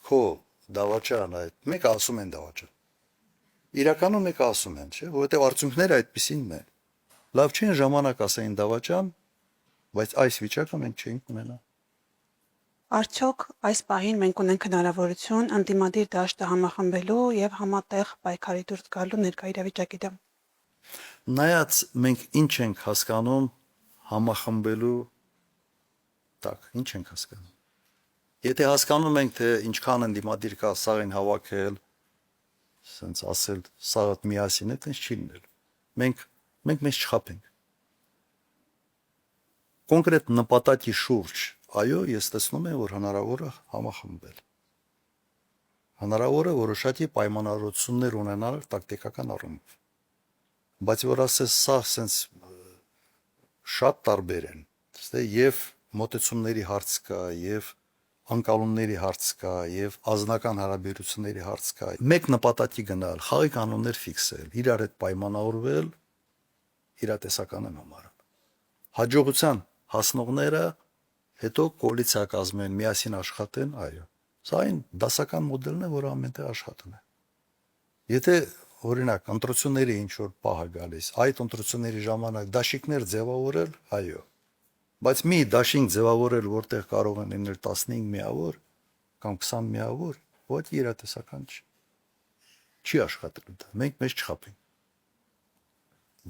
Քո դավաճան այդ, մեկը ասում են դավաճան։ իրականում եկա ասում են, չէ, որովհետև արդյունքները այդպեսինն են։ Լավ չեն ժամանակ ասային դավաճան, բայց այս վիճակը մենք չենք ունենա։ Արդյոք այս պահին մենք ունենք հնարավորություն անդիմադիր դաշտը համախմբելու եւ համատեղ պայքարի դուրս գալու ներկա իրավիճակի դեմ։ Նայած մենք ինչ ենք հասկանում համախմբելու տակ, ինչ ենք հասկանում։ Եթե հասկանում ենք, թե ինչքան ընդդիմադիր կա սաղին հավաքել, ասենց ասել, սաղը միասին է, տենց չի լինել։ Մենք մեզ չխաբենք։ Կոնկրետ նպատակի շուրջ, այո, ես տեսնում եմ, որ հնարավոր է համախմբել։ Հնարավոր է որոշակի պայմանավորություններ ունենալ տակտիկական առումով։ Բայց որ ասես սա սենց շատ տարբեր են, թե եւ մոտեցումների հարց կա, եւ անկալումների հարց կա, եւ ազնական հարաբերությունների հարց կա։ Մեկ նպատակի գնալ, խաղի կանոններ ֆիքսել, իրար հետ պայմանավորվել, իրատեսական եմ համարում։ Հաջողության հասնողները հետո կոալիցիա կազմեն, միասին աշխատեն, այո։ Սա այն դասական մոդելն է, որը ամենտեղ աշխատում է։ Եթե օրինակ ընտրությունների ինչ որ պահ է գալիս, այդ ընտրությունների ժամանակ դաշինքներ ձևավորել, այո։ Բայց մի դաշինք ձևավորել, որտեղ կարող են լինել 15 միավոր կամ 20 միավոր, ոչ իրատեսական չի։ Չի աշխատելու դա։ Մենք մեզ չխաբենք։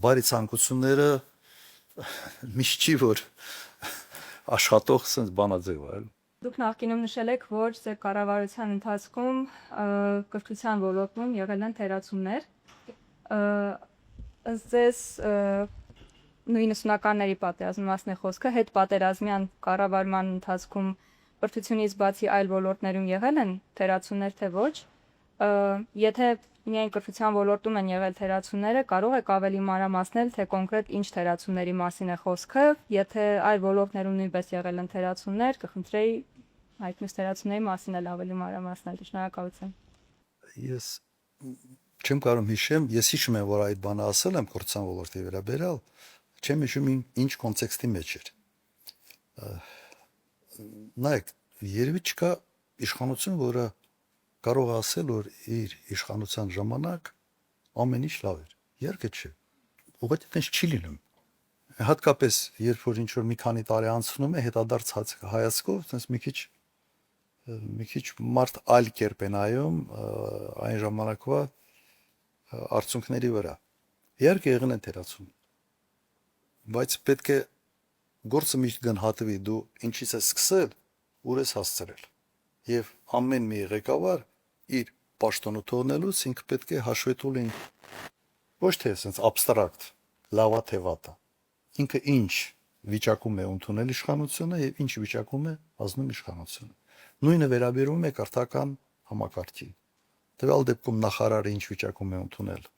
Բարի ցանկությունները միշտ չի որ աշխատող sense բանաձև է։ Դուք նախկինում նշել եք, որ ձեր կառավարության ընթացքում կրթության ոլորտում եղել են թերացումներ։ Ըստ ձեզ նույն 90-ականների պատերազմի մասն է խոսքը, հետ պատերազմյան կառավարման ընթացքում կրթությունից բացի այլ ոլորտներում եղել են թերացումներ, թե ոչ։ Եթե միայն կրթության ոլորտում են եղել թերացումները, կարող եք ավելի մանրամասնել, թե կոնկրետ ինչ թերացումների մասին է խոսքը, եթե այլ ոլորտներում նույնպես եղել են թերացումներ, կխնդրեի այդ մյուս թերացումների մասին էլ ավելի մանրամասնել։ Շնորհակալություն։ Ես չեմ կարող հիշեմ, ես հիշում եմ, որ այդ բանը ասել եմ կրթության ոլորտի վերաբերյալ, չեմ հիշում ինչ կոնտեքստի մեջ էր։ Նայեք, երևի չկա իշխանություն, որը կարող է ասել, որ իր իշխանության ժամանակ ամեն ինչ լավ էր։ Իհարկե չէ։ Ուղղակի տենց չի լինում։ Հատկապես երբ որ ինչ որ մի քանի տարի անցնում է, հետադարձ հայացքով, տենց մի քիչ մարդ այլ կերպ է նայում այն ժամանակվա արդյունքների վրա։ Իհարկե եղել են թերացում։ Բայց պետք է գործը միշտ գնահատվի դու ինչից ես սկսել, ուր ես հասցրել։ Եվ ամեն մի ղեկավար իր պաշտոնը թողնելուց ինքը պետք է հաշվետու լինի ոչ թե այսպես абստրակտ, լավա թե վատա։ Ինքը ինչ վիճակում է ընդունել իշխանությունը եւ ինչ վիճակում է ազնում իշխանությունը։ Նույնը վերաբերում է կրթական համակարգին։ Տվյալ դեպքում նախարարը ինչ վիճակում է ընդունել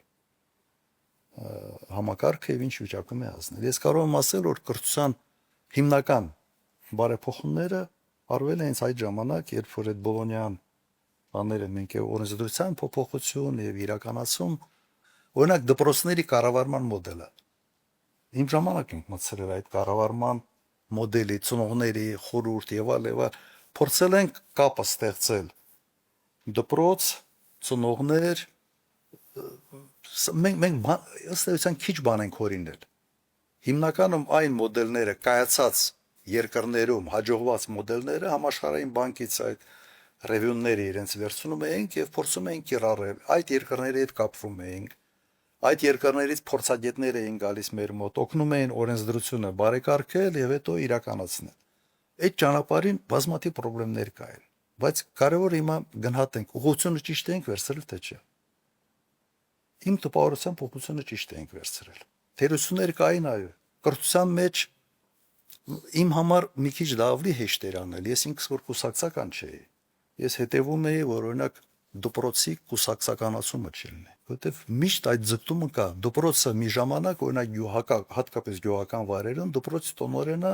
համակարգը եւ ինչ վիճակում է ազնել։ Ես կարող եմ ասել, որ կրթության հիմնական բարեփոխումները արվել են այդ ժամանակ, երբ որ այդ Բոլոնյան բաները մենք օրենսդրության փոփոխություն եւ իրականացում, օրինակ դպրոցների կառավարման մոդելը։ Իմ ժամանակ ենք մտցրել այդ կառավարման մոդելի, ծնողների խորհուրդ եւ այլ փորձել ենք կապը ստեղծել դպրոց, ծնողներ, մենք ըստ էության քիչ բան ենք հորինել։ Հիմնականում այն մոդելները կայացած երկրներում հաջողված մոդելները համաշխարհային բանկից այդ ռևյունները իրենց վերցնում էինք եւ փորձում էինք կիրառել։ Այդ երկրների հետ կապվում էինք։ Այդ երկրներից փորձագետներ էին գալիս մեր մոտ, օգնում էին օրենսդրությունը բարեկարգել եւ հետո իրականացնել։ Այդ ճանապարհին բազմաթիվ խնդիրներ կային, բայց կարևորը հիմա գնահատենք, ուղղությունը ճիշտ ենք վերցրել թե չէ։ Իմ տպավորությամբ ուղղությունը ճիշտ ենք վերցրել։ Թերություններ կային, այո։ Կրթության մեջ իմ համար մի քիչ լավլի հեշտ էր անել։ Ես ինքս որ կուսակցական չէի։ Ես հետևում էի, որ օրինակ դպրոցի կուսակցականացումը չլինի, որովհետև միշտ այդ ձգտումը կա։ Դպրոցը մի ժամանակ օրինակ հատկապես գյուղական վայրերում դպրոցի տնօրենը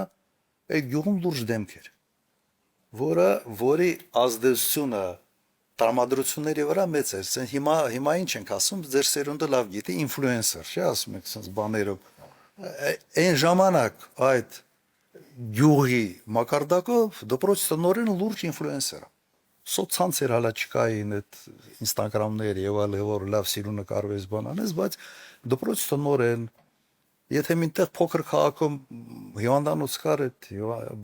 այդ գյուղում լուրջ դեմք էր, որի ազդեցությունը տրամադրությունների վրա մեծ էր։ Ասեն հիմա ինչ ենք ասում, ձեր սերունդը լավ գիտի, ինֆլուենսեր, չէ՞ ասում եք sense բաներով։ Այն ժամանակ այդ գյուղի մակարդակով դպրոցի տնօրենը լուրջ ինֆլուենսեր է։ սոցցանցեր հալա չկային այդ Instagram-ներ եւ այլ որ լավ սիրուն նկարվես բանանես, բայց դպրոցը նորեն եթե մինտեղ փոքր քաղաքում հիվանդանոց կար այդ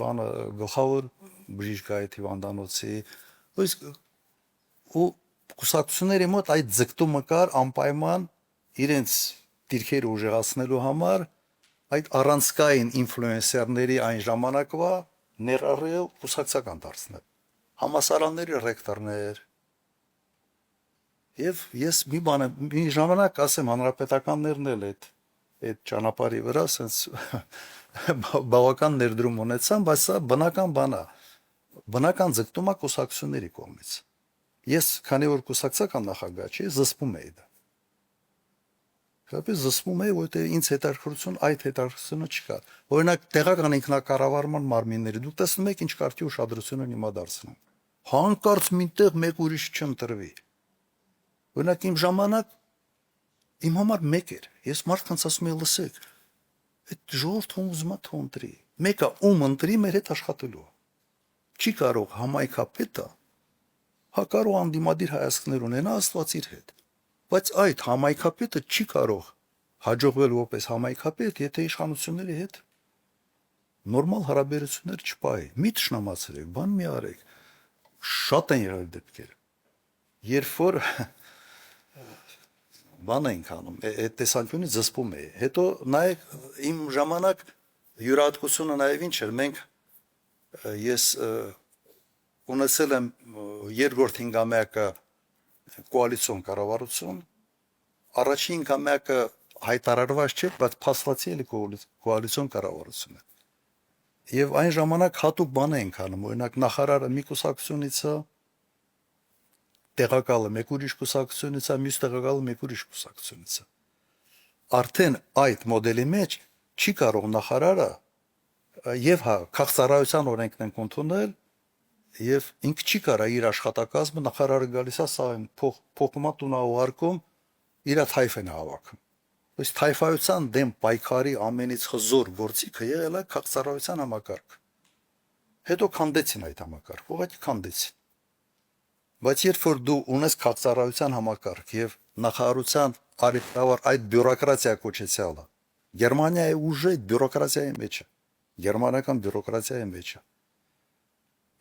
բանը գլխավոր բժիշկ այդ հիվանդանոցի իսկ ու կուսակցությունների մոտ այդ ձգտումը կար անպայման իրենց դիրքերը ուժեղացնելու համար այդ առանցքային ինֆլուենսերների այն ժամանակվա ներառել կուսակցական դարձնել համասարանների ռեկտորներ եւ ես մի ժամանակ ասեմ հանրապետականներն էլ այդ ճանապարհի վրա ասենց բավական ներդրում ունեցան, բայց սա բնական բան է բնական ձգտում է կուսակցությունների կողմից ես քանի որ կուսակցական նախագահ չի զսպում էի դա Կապի զսպում է, որ ինձ հետաքրքրություն այդ հետաքրքրությունը չկար։ Օրինակ տեղական ինքնակառավարման մարմինները դուք տեսնում եք ինչ կարգի ուշադրություն են հիմա դարձնում։ Հանկարծ մինտեղ մեկ ուրիշ չընտրվի։ Օրինակ իմ ժամանակ իմ համար մեկ էր։ Ես մարդկանց ասում եմ լսեք, այդ ժողովուրդը ուզում է թոնտրի։ Մեկը ում ընտրի մեր հետ աշխատելու։ Չի կարող համայնքապետը հա կարող անդիմադիր հայացքներ ունենա Աստված իր հետ։ Բայց այդ համայնքապետը չի կարող հաջողվել որպես համայնքապետ, եթե իշխանությունների հետ նորմալ հարաբերություններ չպահի։ Մի ճշնամացրեք, բան մի արեք։ Շատ են եղել դեպքեր։ Երբ որ բան ենք անում, այդ տեսանկյունից զսպում է։ Հետո նայեք իմ ժամանակ յուրահատկությունը նաև ինչ էր, ես ունեցել եմ երկրորդ հինգամյակը կոալիցիոն կառավարություն առաջին հինգամյակը հայտարարված չէ, բայց փաստացի էլի կոալիցիոն կառավարություն է։ Եվ այն ժամանակ հատուկ բան ենք անում, օրինակ նախարարը մի կուսակցությունից է, տեղակալը մեկ ուրիշ կուսակցությունից է, մյուս տեղակալը մեկ ուրիշ կուսակցությունից է։ Արդեն այդ մոդելի մեջ չի կարող նախարարը եւ հա քաղաքացիության օրենքն են ընդունել եւ ինքը չի կարա իր աշխատակազմը նախարարը գալիս է սա փոխումա տունա ուղարկում իր թայֆեն հավաքում ըստ թայֆայության դեմ պայքարի ամենից հզոր գործիքը եղել է քաղաքացիության համակարգ հետո քանդեցին այդ համակարգը ուղղակի քանդեցին բայց երբ որ դու ունես քաղաքացիության համակարգ եւ նախարարության արիթավար այդ բյուրոկրատիա կոչեցյալը Գերմանիայի ուժը բյուրոկրատիայի մեջ է գերմանական բյուրոկրատիայի մեջ է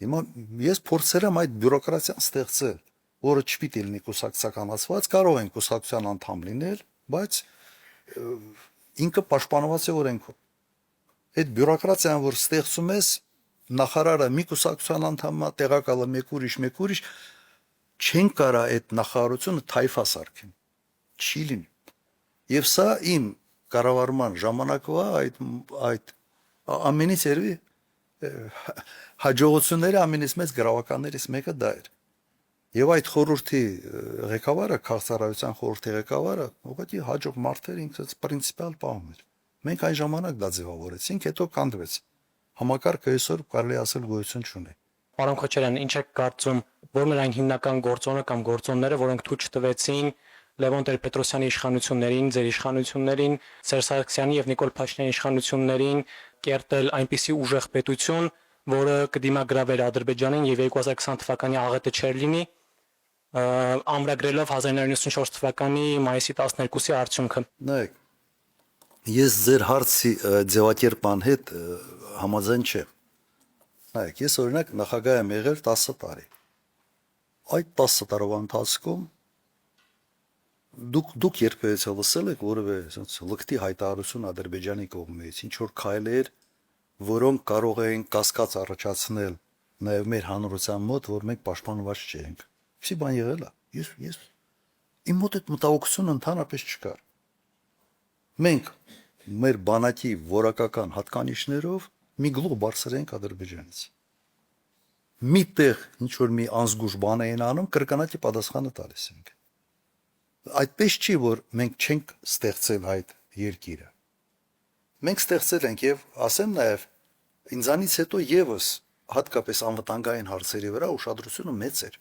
Հիմա ես փորձել եմ այդ բյուրոկրատիան ստեղծել, որը չպիտի լինի կուսակցականացված, կարող են կուսակցության անդամ լինել, բայց ինքը պաշտպանված է օրենքով։ Այդ բյուրոկրատիան, որ ստեղծում ես, նախարարը մի կուսակցության անդամը, տեղակալը մեկ ուրիշ, չեն կարա այդ նախարարությունը թայֆա սարքեն։ Չի լինի։ Եվ սա իմ կառավարման ժամանակվա այդ ամենից երևի հաջողությունները ամենից մեծ գրավականներից մեկը դա էր։ Եվ այդ խորհրդի ղեկավարը, քաղաքացիական խորհրդի ղեկավարը, ուղղակի հաջող մարդ էր, ինքը պրինցիպալ պահում էր։ Մենք այն ժամանակ դա ձևավորեցինք, հետո կանդվեց։ Համակարգը այսօր կարելի ասել գոյություն չունի։ Պարոն Քոչարյան, ինչ եք կարծում, որն էր այն հիմնական գործոնը կամ գործոնները, որոնք ցույց տվեցին Լևոն Տեր-Պետրոսյանի իշխանություններին, ձեր իշխանություններին, Սերժ Սարգսյանի եւ Նիկոլ Փաշինյանի իշխանություններին կերտել այնպիսի ուժեղ պետություն, որը կդիմագրավեր Ադրբեջանին եւ 2020 թվականի աղետը չէր լինի, ամրագրելով 1994 թվականի մայիսի 12-ի արդյունքը։ Նայեք, ես ձեր հարցի ձևակերպման հետ համաձայն չեմ։ Նայեք, ես օրինակ նախագահ եմ եղել 10 տարի։ Այդ 10 տարվա ընթացքում դուք երբևէ լսել եք որևէ լկտի հայտարարություն Ադրբեջանի կողմից, ինչ որ քայլեր, որոնք կարող էին կասկած առաջացնել նաև մեր հանրության մոտ, որ մենք պաշտպանված չենք։ Ինչի բան եղել է։ Ես իմ մոտ այդ մտահոգությունը ընդհանրապես չկար։ Մենք մեր բանակի որակական հատկանիշներով մի գլուխ բարձր ենք Ադրբեջանից։ Միտեղ ինչ որ մի անզգուշ բան էին անում, կրկնակի պատասխանը տալիս ենք։ Այդպես չի, որ մենք չենք ստեղծել այդ երկիրը։ Մենք ստեղծել ենք եւ ասեմ նաեւ ինձանից հետո եւս հատկապես անվտանգային հարցերի վրա ուշադրությունը մեծ էր։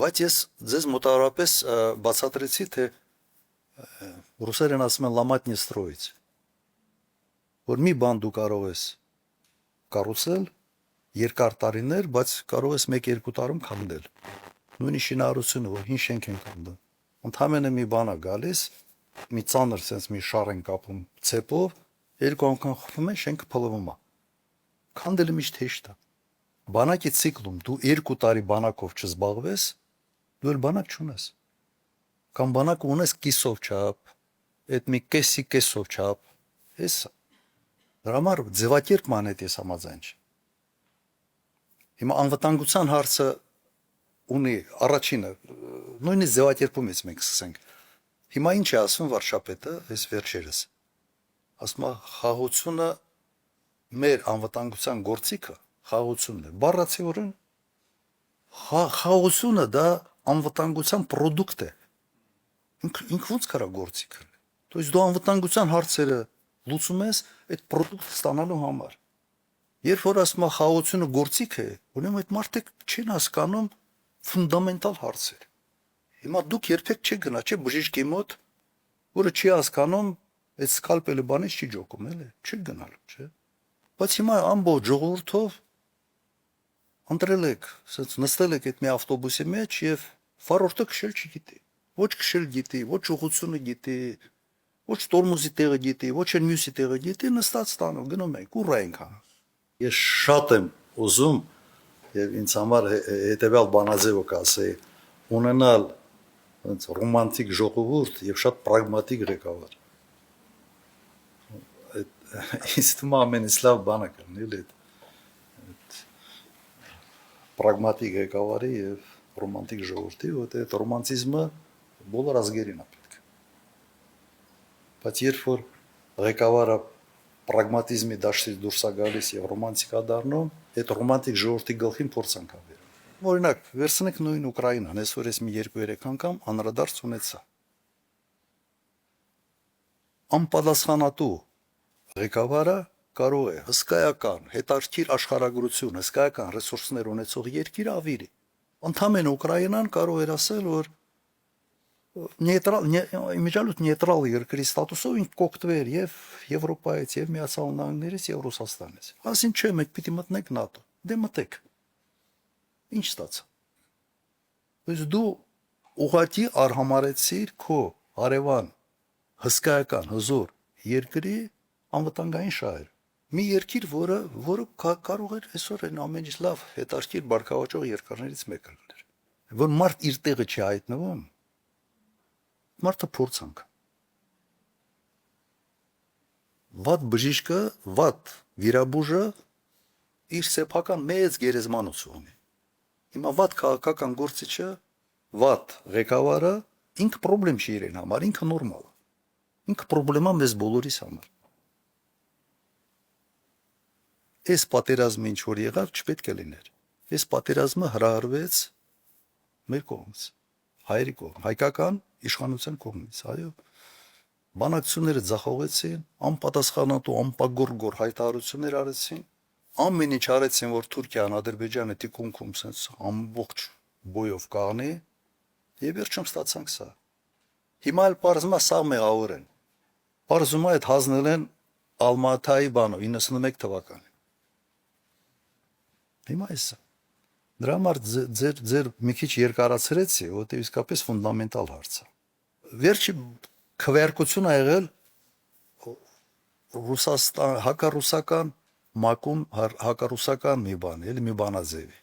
Բայց ես ձեզ մոտավորապես բացատրեցի, թե ռուսերեն ասում են լամատնի ստրոյից, որ մի բան դու կարող ես կառուցել երկար տարիներ, բայց կարող ես 1-2 տարում քանդել։ Նույնիսկ շինարարությունը, որ հին շենք են քանդում։ Ընդհանրապես մի բան է գալիս, մի ծանր sense մի շար են կապում ցեպով, 2 անգամ խփում են, շենքը փլվում է։ Քանդելը միշտ հեշտ է։ Բանակի ցիկլում դու 2 տարի բանակով չզբաղվես, դու էլ բանակ չունես։ Կամ բանակ ունես կիսով չափ, այդ մի կեսով չափ, էս դրա համար ձևակերպման հետ ես համաձայն չեմ։ Հիմա անվտանգության հարցը ունի առաջինը, նույնիսկ ձևակերպումից մենք սկսենք։ Հիմա ինչ է ասում վարչապետը, այս վերջերս։ Ասում է խաղաղությունը մեր անվտանգության գործիքը խաղաղությունն է։ Բառացիորեն խաղաղությունը դա անվտանգության product է։ Ինքը ոնց կարա գործիք լինի։ То есть դու անվտանգության հարցերը լուծում ես այդ product ստանալու համար։ Երբ որ ասում է խաղաղությունը գործիք է, ուրեմն այդ մարդիկ չեն հասկանում ֆունդամենտալ հարցեր։ Հիմա դուք երբեք չեք գնա, չէ՞ բժիշկի մոտ, որը չի հասկանում այդ սկալպելը բանից չի ջոկում, էլի, չեք գնալու, չէ՞։ Բայց հիմա ամբողջ ժողովրդով ընտրել եք, ասած նստել եք այդ մի ավտոբուսի մեջ եւ վարորդը քշել չգիտի։ Ոչ քշել գիտի, ոչ ուղղությունը գիտի, ոչ տորմուզի տեղը գիտի, ոչ էլ մյուսի տեղը գիտի, նստած ստանում, գնում ենք, ուռա ենք անում։ Ես շատ եմ ուզում եւ ինձ համար հետեւյալ բանաձևը կասեի, ունենալ ոնց ռոմանտիկ ժողովուրդ եւ շատ պրագմատիկ ղեկավար։ Ինձ թվում է ամենից լավ բանը կլինի այդ պրագմատիկ ղեկավարի եւ ռոմանտիկ ժողովրդի, որտեղ այդ ռոմանտիզմը բոլոր ազգերին է պետք։ Բայց երբ որ ղեկավարը պրագմատիզմի դաշտից դուրս է գալիս եւ ռոմանտիկա դառնում, այդ ռոմանտիկ ժողովրդի գլխին փորձանք է բերում։ Օրինակ, վերցնենք նույն Ուկրաինան, այսօր ես մի 2-3 անգամ անդրադարձ ունեցա։ Անպատասխանատու ղեկավարը կարող է հսկայական, հետաքրքիր աշխարհագրություն, հսկայական ռեսուրսներ ունեցող երկիր ավիրի։ Ընդհանրեն Ուկրաինան կարող էր ասել, որ նեյտրալ երկրի ստատուսով ինք կօգտվեր եւ Եվրոպայից, եւ Միացյալ Նահանգներից, եւ Ռուսաստանից։ Ասին չէ, մենք պիտի մտնենք ՆԱՏՕ։ Դե մտեք։ Ինչ ստացա։ Բայց դու ուղղակի արհամարեցիր քո հարևան հսկայական հզոր երկրի անվտանգային շահեր։ Մի երկիր, որը կարող էր այսօր այն ամենից լավ հետաքրքիր բարգավաճող երկրներից մեկը լինել։ Որ մարդ իր տեղը չի հայտնվում, մարդը փորձանք։ Վատ բժիշկը, վատ վիրաբույժը իր սեփական մեծ գերեզմանոց ունի։ Հիմա վատ քաղաքական գործիչը, վատ ղեկավարը ինքը խնդրեմ չի իրեն համար, ինքը նորմալ է։ Ինքը խնդրեմա մեզ բոլորիս համար։ Այս պատերազմը ինչ որ եղավ, չպետք է լիներ։ Այս պատերազմը հրահրվեց մեր կողմից, հայերի կողմ, հայկական իշխանության կողմից, այո։ Բանակցությունները ձախողեցին, անպատասխանատու, անպագորգոր հայտարարություններ արեցին, ամեն ինչ արեցին, որ Թուրքիան, Ադրբեջանը թիկունքում sense ամբողջ բոյով կաղնի, եւ վերջում ստացանք սա։ Հիմա էլ պարզումա սա մեղավոր են։ Պարզումա այդ հանձնել են Ալմատայի բանով 91 թվականին։ Հիմա էսա։ Դրա համար ձեր մի քիչ երկարացրեցի, որտեղ իսկապես ֆունդամենտալ հարց է։ Վերջի քվեարկությունը ա եղել Ռուսաստան հակառուսական մակում հակառուսական մի բան, էլի մի բանաձևի։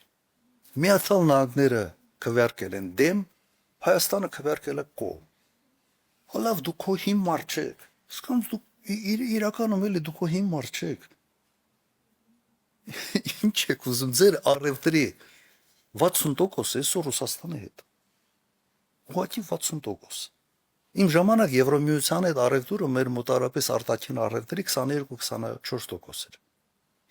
Միացյալ Նահանգները քվեարկել են դեմ, Հայաստանը քվեարկել է կողմ։ Հալավ դու քո հիմար չեք։ Իսկան դու իրականում էլի դու քո հիմար չեք։ Ինչ եք ուզում ձեր առևտրի 60% այսօր Ռուսաստանի հետ։ Ուղղակի 60%։ Իմ ժամանակ Եվրոմիության հետ առևտուրը մեր մոտարապես արտաքին առևտրի 22-24% էր։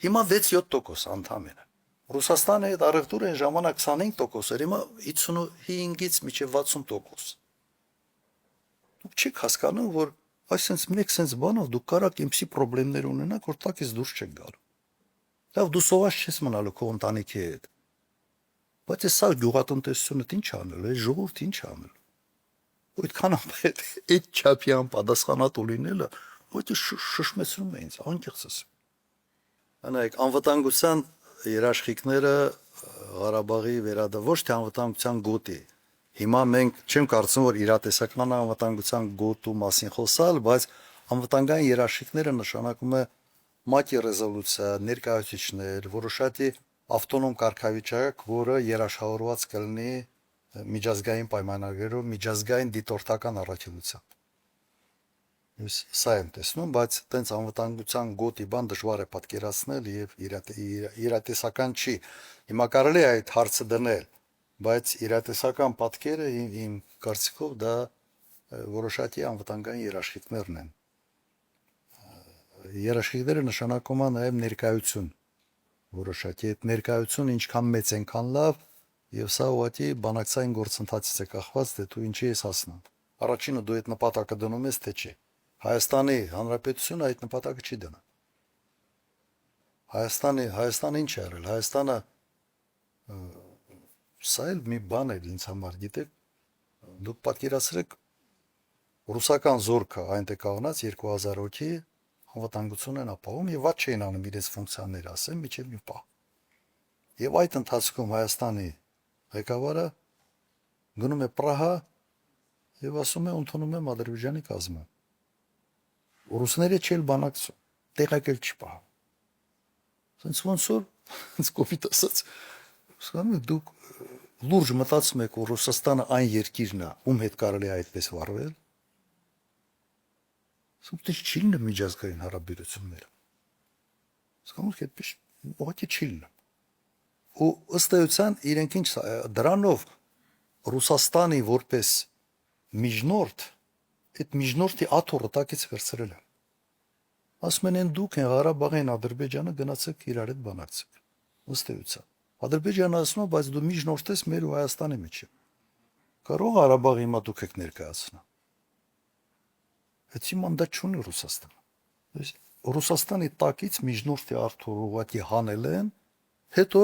Հիմա 6-7% ընդհանրապես։ Ռուսաստանի հետ առևտուրը այն ժամանակ 25% էր, հիմա 55-ից մինչև 60%։ Դուք չեք հասկանում, որ այսպես մեկ sense բանով դուք կարաք այնպիսի խնդիրներ ունենաք, որ տակից դուրս չեք գալու։ Լավ, դու սոված չես մնալու քո ընտանիքի հետ։ Բայց սա գյուղատնտեսությունը ինչ անել, այս ժողովուրդը ինչ անել։ Այդքան այդ չափի անպատասխանատու լինելը, ոչի շշմեցնում է ինձ, անկեղծ ասեմ։ Անայք անվտանգության երաշխիքները Ղարաբաղի ոչ թե անվտանգության գոտի։ Հիմա մենք չեմ կարծում, որ իրատեսական անվտանգության գոտու մասին խոսալ, բայց անվտանգային երաշխիքները նշանակում է ՄԱԿ-ի ռեզոլյուցիա, ներկայացուցիչներ, որոշակի ավտոնոմ կարգավիճակ, որը երաշխավորված կլինի միջազգային պայմանագրերով, միջազգային դիտորդական առաքելությամբ։ Ես սա եմ տեսնում, բայց տենց անվտանգության գոտի բան դժվար է պատկերացնել եւ իրատեսական չի։ Հիմա կարելի է այդ հարցը դնել, բայց իրատեսական պատկերը իմ կարծիքով դա որոշակի անվտանգային երաշխիքներն են։ Երաշխիքները նշանակում է նաեւ ներկայություն, որոշակի այդ ներկայությունը ինչքան մեծ այնքան լավ, եւ սա ուղղակի բանակցային գործընթացից է կախված, թե դու ինչի ես հասնում։ Առաջինը դու այդ նպատակը դնում ես, թե չի։ Հայաստանի Հանրապետությունը այդ նպատակը չի դնում։ Հայաստանը ինչ է արել։ Հայաստանը սա էլ մի բան է ինձ համար, գիտեք, դուք պատկերացրեք ռուսական զորքը այնտեղ կանգնած 2000 հոգի անվտանգություն են ապահովում եւ ված չէին անում իրենց ֆունկցիաները, ասեմ, միջև մի պահ։ Եվ այդ ընթացքում Հայաստանի ղեկավարը գնում է Պրահա եւ ասում է ընդունում եմ Ադրբեջանի կազմը։ Ռուսները չել բանակցում, տեղակել չպահ։ Սենց ոնց որ կոպիտ ասած, ասում եմ դուք լուրջ մտածում եք, որ Ռուսաստանը այն երկիրն է, ում հետ կարելի է այդպես վարվել։ Ասում դες չի լինում միջազգային հարաբերությունները։ Ասում եք այդպես ուղղակի չի լինում։ Ու ըստ էության իրենք ինչ դրանով Ռուսաստանի որպես միջնորդ այդ միջնորդի աթոռը տակից վերցրել են։ Ասում են դուք են Ղարաբաղին Ադրբեջանը գնացեք իրար հետ բանակցեք։ Ըստ էության Ադրբեջանը ասում է, բայց դու միջնորդ ես մեր ու Հայաստանի միջև։ Կարող Ղարաբաղի հիմա դուք եք ներկայացնա։ Այդ մանդատ չունի Ռուսաստանը։ Ռուսաստանի տակից միջնորդի աթոռը ուղղակի հանել են, հետո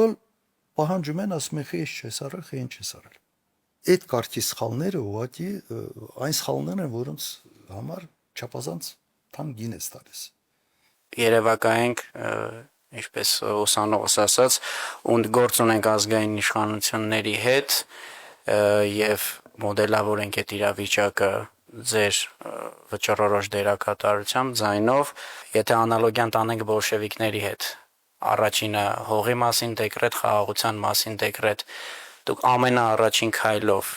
պահանջում են, ասում են, ես չես արել, ինչ ես արել։ Այդ կարգի սխալները ուղղակի այն սխալներն են, որոնց համար չափազանց թանկ գին է տալիս։ Երևակայենք, ինչպես ուսանողս ասաց, ու գործ ունենք ազգային իշխանությունների հետ եւ մոդելավորենք այդ իրավիճակը ձեր վճռորոշ դերակատարությամբ ձայնով, եթե անալոգիան տանենք բոլշևիկների հետ, առաջինը հողի մասին դեկրետ, խաղաղության մասին դեկրետ, դուք ամենաառաջին քայլով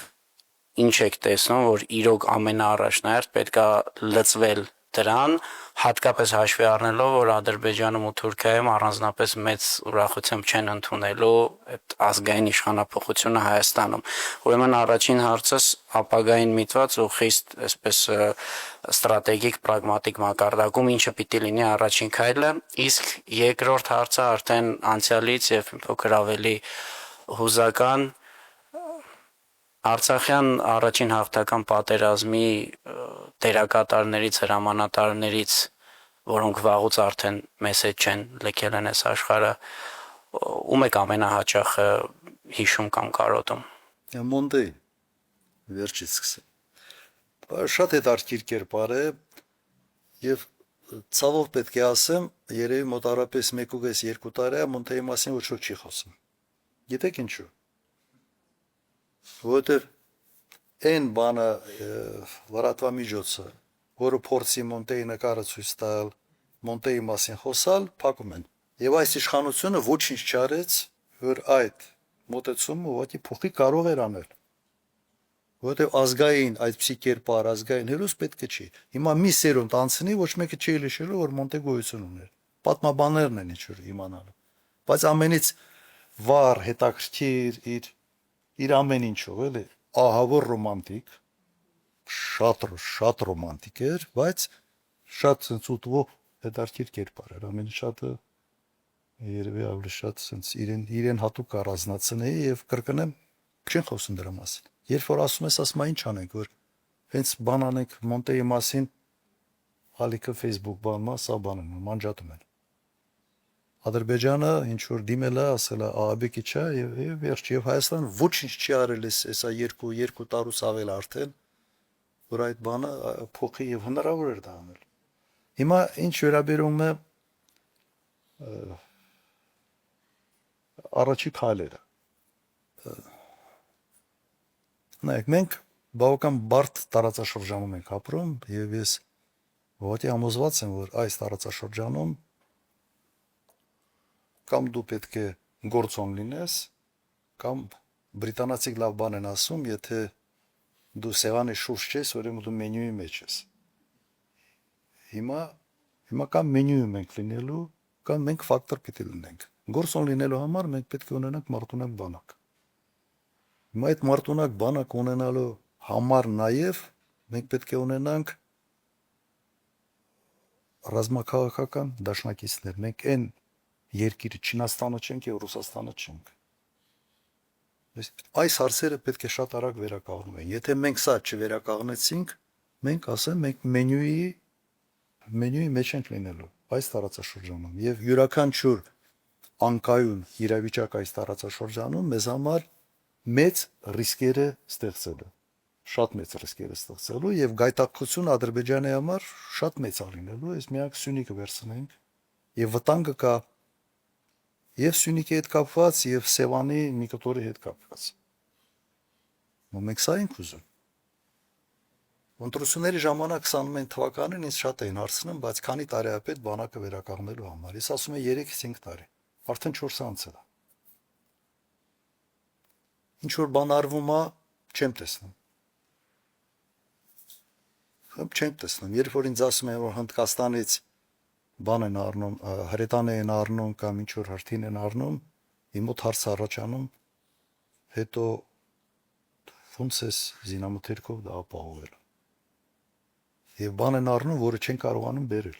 ինչ եք տեսնում, որ իրոք ամենաառաջնահերթ պետքա լծվել դրան, հատկապես հաշվի առնելով, որ Ադրբեջանում ու Թուրքիայում առանձնապես մեծ ուրախությամբ չեն ընդունելու այդ ազգային իշխանափոխությունը Հայաստանում։ Ուրեմն առաջին հարցս ապագային միտված ու խիստ այսպես ստրատեգիկ, պրագմատիկ մակարդակում ինչը պիտի լինի առաջին քայլը, իսկ երկրորդ հարցը արդեն անցյալից եւ փոքր ավելի հուզական Արցախյան առաջին հաղթական պատերազմի դերակատարներից, հրամանատարներից, որոնք վաղուց արդեն մեզ հետ չեն, լքել են այս աշխարհը, ում եք ամենահաճախ հիշում կամ կարոտում։ Մոնդեյ վերջից սկսեմ։ Շատ հետաքրքիր կերպար է եւ ցավով պետք է ասեմ, երևի մոտարապես 1.5-2 տարի է Մոնդեյի մասին ոչ ոք չի խոսում։ Գիտեք ինչու։ Որտեւ այն բանը լրատվամիջոցը, որը փորձի Մոնտեյի նկարը ցույց տալ, Մոնտեյի մասին խոսալ, փակում են։ Եվ այս իշխանությունը ոչինչ չարեց, որ այդ մոտեցումը ուղղակի փոխի կարող էր անել։ Որտեւ ազգային այդպիսի կերպար, ազգային հերոս պետք է չի։ Հիմա մի սերունդ անցնի, ոչ մեկը չի լիշելու, որ Մոնտե գոյություն ուներ։ Պատմաբաններն են ինչ որ իմանալու։ Բայց ամենից վառ, հետաքրքիր իր ամեն ինչով էլի ահավոր ռոմանտիկ, շատ ռոմանտիկ էր, բայց շատ ցույցուտվող հետաքրքիր կերպար էր, ամենից շատը երևի ավելի շատ sense իրեն հատուկ առանձնացնեի եւ կրկնեմ չեն խոսում դրա մասին։ Երբ որ ասում ես, ասում ինչ անենք, որ հենց բան անենք Մոնտեյի մասին, ալիքը Facebook բանմա, սա բանում են, մանջատում են։ Ադրբեջանը ինչ որ դիմել է, ասել է ԱԱԲ-ի չէ եւ վերջ եւ Հայաստանը ոչինչ չի արել էսա երկու տարուց ավել արդեն, որ այդ բանը փոխի եւ հնարավոր էր դա անել։ Հիմա ինչ վերաբերում է առաջի քայլերը։ Նայեք, մենք բավական բարդ տարածաշրջանում ենք ապրում եւ ես ուղղակի համոզված եմ, որ այս տարածաշրջանում կամ դու պետք է գործոն լինես, կամ բրիտանացիք լավ բան են ասում, եթե դու սեղանի շուրջ չես, ուրեմն դու մենյուի մեջ ես։ Հիմա կամ մենյուում ենք լինելու, կամ մենք ֆակտոր պիտի լինենք։ Գործոն լինելու համար մենք պետք է ունենանք մարդունակ բանակ։ Հիմա այդ մարդունակ բանակ ունենալու համար նաև մենք պետք է ունենանք ռազմաքաղաքական դաշնակիցներ։ Մենք այն երկիրը Չինաստանը չենք եւ Ռուսաստանը չենք։ Այս հարցերը պետք է շատ արագ վերականգնվեն։ Եթե մենք սա չվերականգնեցինք, մենք ասեմ, մենք մենյուի մեջ ենք լինելու այս տարածաշրջանում եւ յուրաքանչյուր անկայուն իրավիճակ այս տարածաշրջանում մեզ համար մեծ ռիսկեր է ստեղծելու, շատ մեծ ռիսկեր է ստեղծելու եւ գայթակղություն Ադրբեջանի համար շատ մեծ է լինելու, այս միակ Սյունիքը վերցնենք եւ վտանգը կա եւ Սյունիքի հետ կապված եւ Սևանի մի կտորի հետ կապված։ Մենք սա ենք ուզում։ Ընտրությունների ժամանակ 21 թվականին ինձ շատ էին հարցնում, բայց քանի տարի է պետք բանակը վերականգնելու համար։ Ես ասում եմ 3-5 տարի։ Արդեն 4 անցել է։ Ինչ որ բան արվում է, չեմ տեսնում։ Չեմ տեսնում։ Երբ որ ինձ ասում են, որ Հնդկաստանից բան են առնում, հրետան են առնում կամ ինչ որ հրթին են առնում, իմ մոտ հարց առաջանում, հետո ոնց էս զինամթերքով դա ապահովել։ Եվ բան են առնում, որը չեն կարողանում բերել։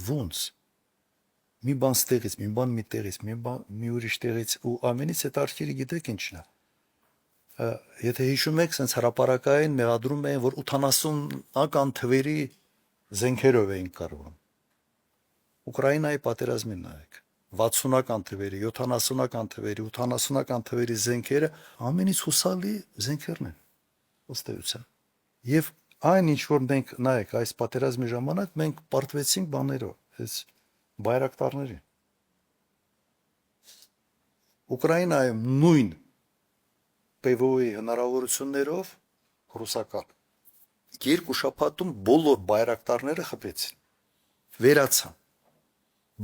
Ոնց։ Մի բան ստեղից, մի բան մի տեղից, մի ուրիշ տեղից ու ամենից այդ արջերը գիտեք ինչն է։ Եթե հիշում եք, sense հրապարակային մեղադրում էին, որ 80-ական թվերի զենքերով էին կռվում։ Ուկրաինայի պատերազմին նայեք։ 60-ական թվերի, 70-ական թվերի, 80-ական թվերի զենքերը ամենից հուսալի զենքերն են, ըստ էության։ Եվ այն ինչ որ մենք նայեք այս պատերազմի ժամանակ մենք պարտվեցինք բաներով, այս բայրակտարների։ Ուկրաինայում նույն ՊՎՕ-ի հնարավորություններով ռուսական երկու շաբաթում բոլոր բայրակտարները խփեցին։ Վերացան։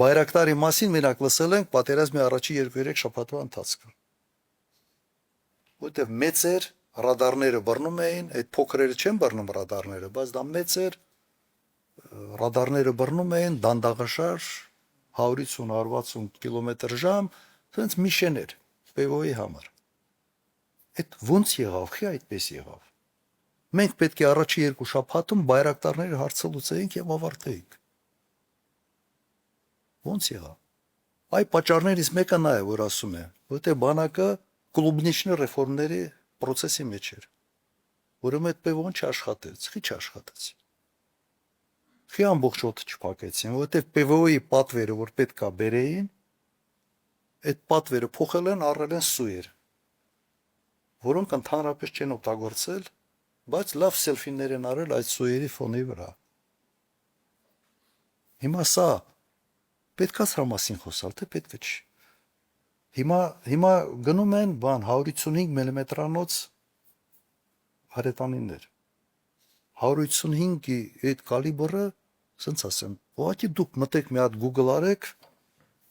Բայրակտարի մասին մենակ լսել ենք պատերազմի առաջի 2-3 շաբաթվա ընթացքում։ Որտեվ մեծեր ռադարները բռնում էին, այդ փոքրերը չեն բռնում ռադարները, բայց դա մեծ էր, ռադարները բռնում էին դանդաղաշար 150-160 կմ/ժ, ցենց միշեներ ՊՎՕ-ի համար։ Այդ ոնց եղավ, խի այդպես եղավ։ Մենք պետք է առաջի 2 շաբաթում բայրակտարները հարցլուծեինք եւ ավարտեինք։ Ոնց եղավ։ Այ պատճառներից մեկը նա է, որ ասում է, որտեղ բանակը կլուբնիչնի ռեֆորմների process-ի մեջ էր, որում այդ ՊՎՕ-ն չաշխատեց, խի չաշխատեց։ Խի ամբողջ օդը չփակեցին, որտեղ ՊՎՕ-ի պատվերը, որ պետք է բերեին, այդ պատվերը փոխել են, առել են սուեր, որոնք ընդհանրապես չեն օգտագործել, բայց լավ սելֆիներ են արել այդ սուերի ֆոնի վրա։ Հիմա սա պետքա սրա մասին խոսալ, թե պետք է չի։ Հիմա գնում են 155 մմ-անոց հրետանիներ։ 155-ի այդ կալիբրը, ասենց ասեմ, ուղղակի դուք մտեք մի հատ Google արեք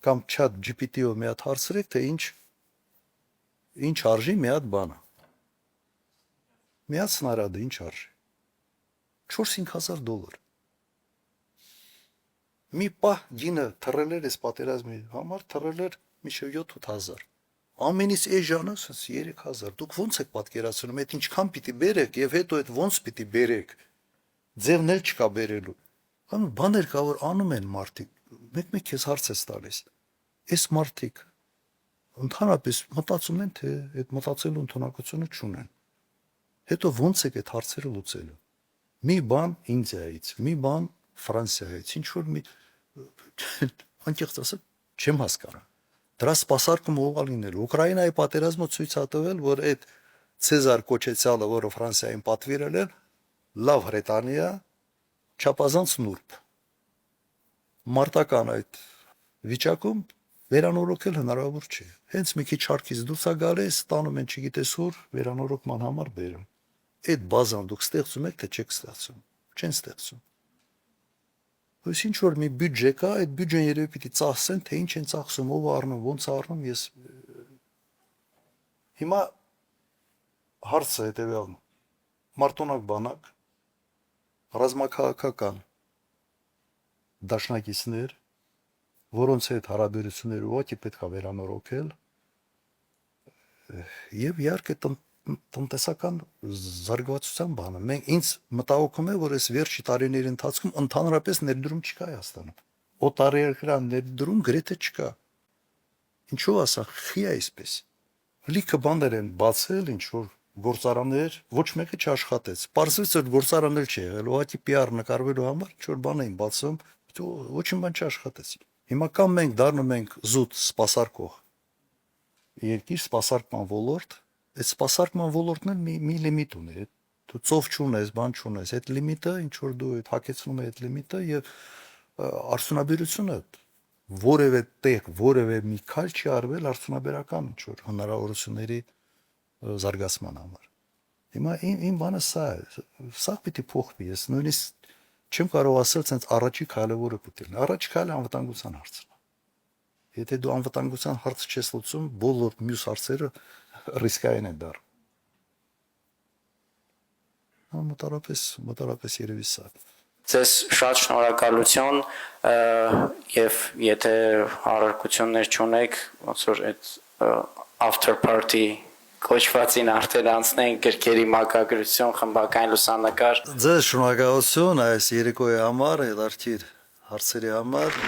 կամ chat GPT-ով մի հատ հարցրեք, թե ինչ արժի մի հատ բանը։ Մի հատ սնարադը ինչ արժի։ 4-5 հազար $։ Մի պահ գինը թռել էր այս պատերազմի համար, թռել էր մինչև 7-8 հազար։ Ամենից էժանը 3 հազար։ Դուք ո՞նց եք պատկերացնում, այդ ինչքան պիտի բերեք եւ հետո այդ ո՞նց պիտի բերեք։ Ձևն էլ չկա բերելու։ Բաներ կա, որ անում են մարդիկ։ Մեկ քեզ հարց է տալիս։ Այս մարդիկ ընդհանրապես մտածում են, թե այդ մտածելու ընդունակությունը չունեն։ Հետո ո՞նց եք այդ հարցերը լուծելու։ Մի բան Ինդիայից, մի բան Ֆրանսիայից, ինչ որ մի անկեղծ ասած չեմ հասկանում։ Դրա սպասարկումը ով է լինելու։ Ուկրաինայի պատերազմը ցույց է տվել, որ այդ Ցեզար Կոչեցյալը, որը Ֆրանսիային պատվիրել էր, լավ հրետանի է, չափազանց նուրբ։ Մարտական այդ վիճակում վերանորոգել հնարավոր չէ։ Հենց մի քիչ շարքից դուրս է գալիս, տանում են չգիտես ուր վերանորոգման համար բերում։ Այդ բազան դուք ստեղծում եք, թե չեք ստեղծում։ Չեն ստեղծում։ Ույս ինչ որ մի բյուջե կա, այդ բյուջեն երևի պիտի ծախսեն, թե ինչ են ծախսում, ով առնում, ոնց առնում, ես հիմա հարցը հետևյալն է։ Մարտոնակ բանակ, ռազմաքաղաքական դաշնակիցներ, որոնց հետ հարաբերությունները ուղղակի պետք է վերանորոգել, եւ իհարկե տնտեսական զարգացության բանը։ Մենք ինձ մտահոգում է, որ այս վերջի տարիների ընթացքում ընդհանրապես ներդրում չկա Հայաստանում։ Օտարերկրյա ներդրում գրեթե չկա։ Ինչու ասա, խի է այսպես։ Լիքը բաներ են բացել, ինչ որ գործարաններ, ոչ մեկը չաշխատեց։ Պարզվեց, որ գործարաններ չի եղել, ուղղակի PR նկարվելու համար ինչ որ բան էին բացում, ոչինչ բան չաշխատեց։ Հիմա կամ մենք դառնում ենք զուտ սպասարկող երկիր, սպասարկման ոլորտ, այդ սպասարկման ոլորտն էլ մի լիմիտ ունի։ Դու ծով չունես, բան չունես, այդ լիմիտը ինչ որ դու այդ հակեցնում ես այդ լիմիտը եւ արդյունաբերությունը որևէ տեղ, որևէ մի քայլ չի արվել արդյունաբերական ինչ որ հնարավորությունների զարգացման համար։ Հիմա իմ բանը սա է, սա պիտի փոխվի, ես նույնիսկ չեմ կարող ասել, ցենց առաջի քայլը որը պիտի լինի։ Առաջի քայլը անվտանգության հարցն է։ Եթե դու անվտանգության հարցը չես լուծում, բոլոր մյուս հարցերը ռիսկային են դառնում։ Մոտարապես երևի սա։ Ձեզ շատ շնորհակալություն եւ եթե առարկություններ չունեք, ոնց որ այդ after party կոչվածին արդեն անցնենք գրքերի մակագրություն, խմբական լուսանկար։ Ձեզ շնորհակալություն այս երեկոյի համար, հետաքրքիր հարցերի համար։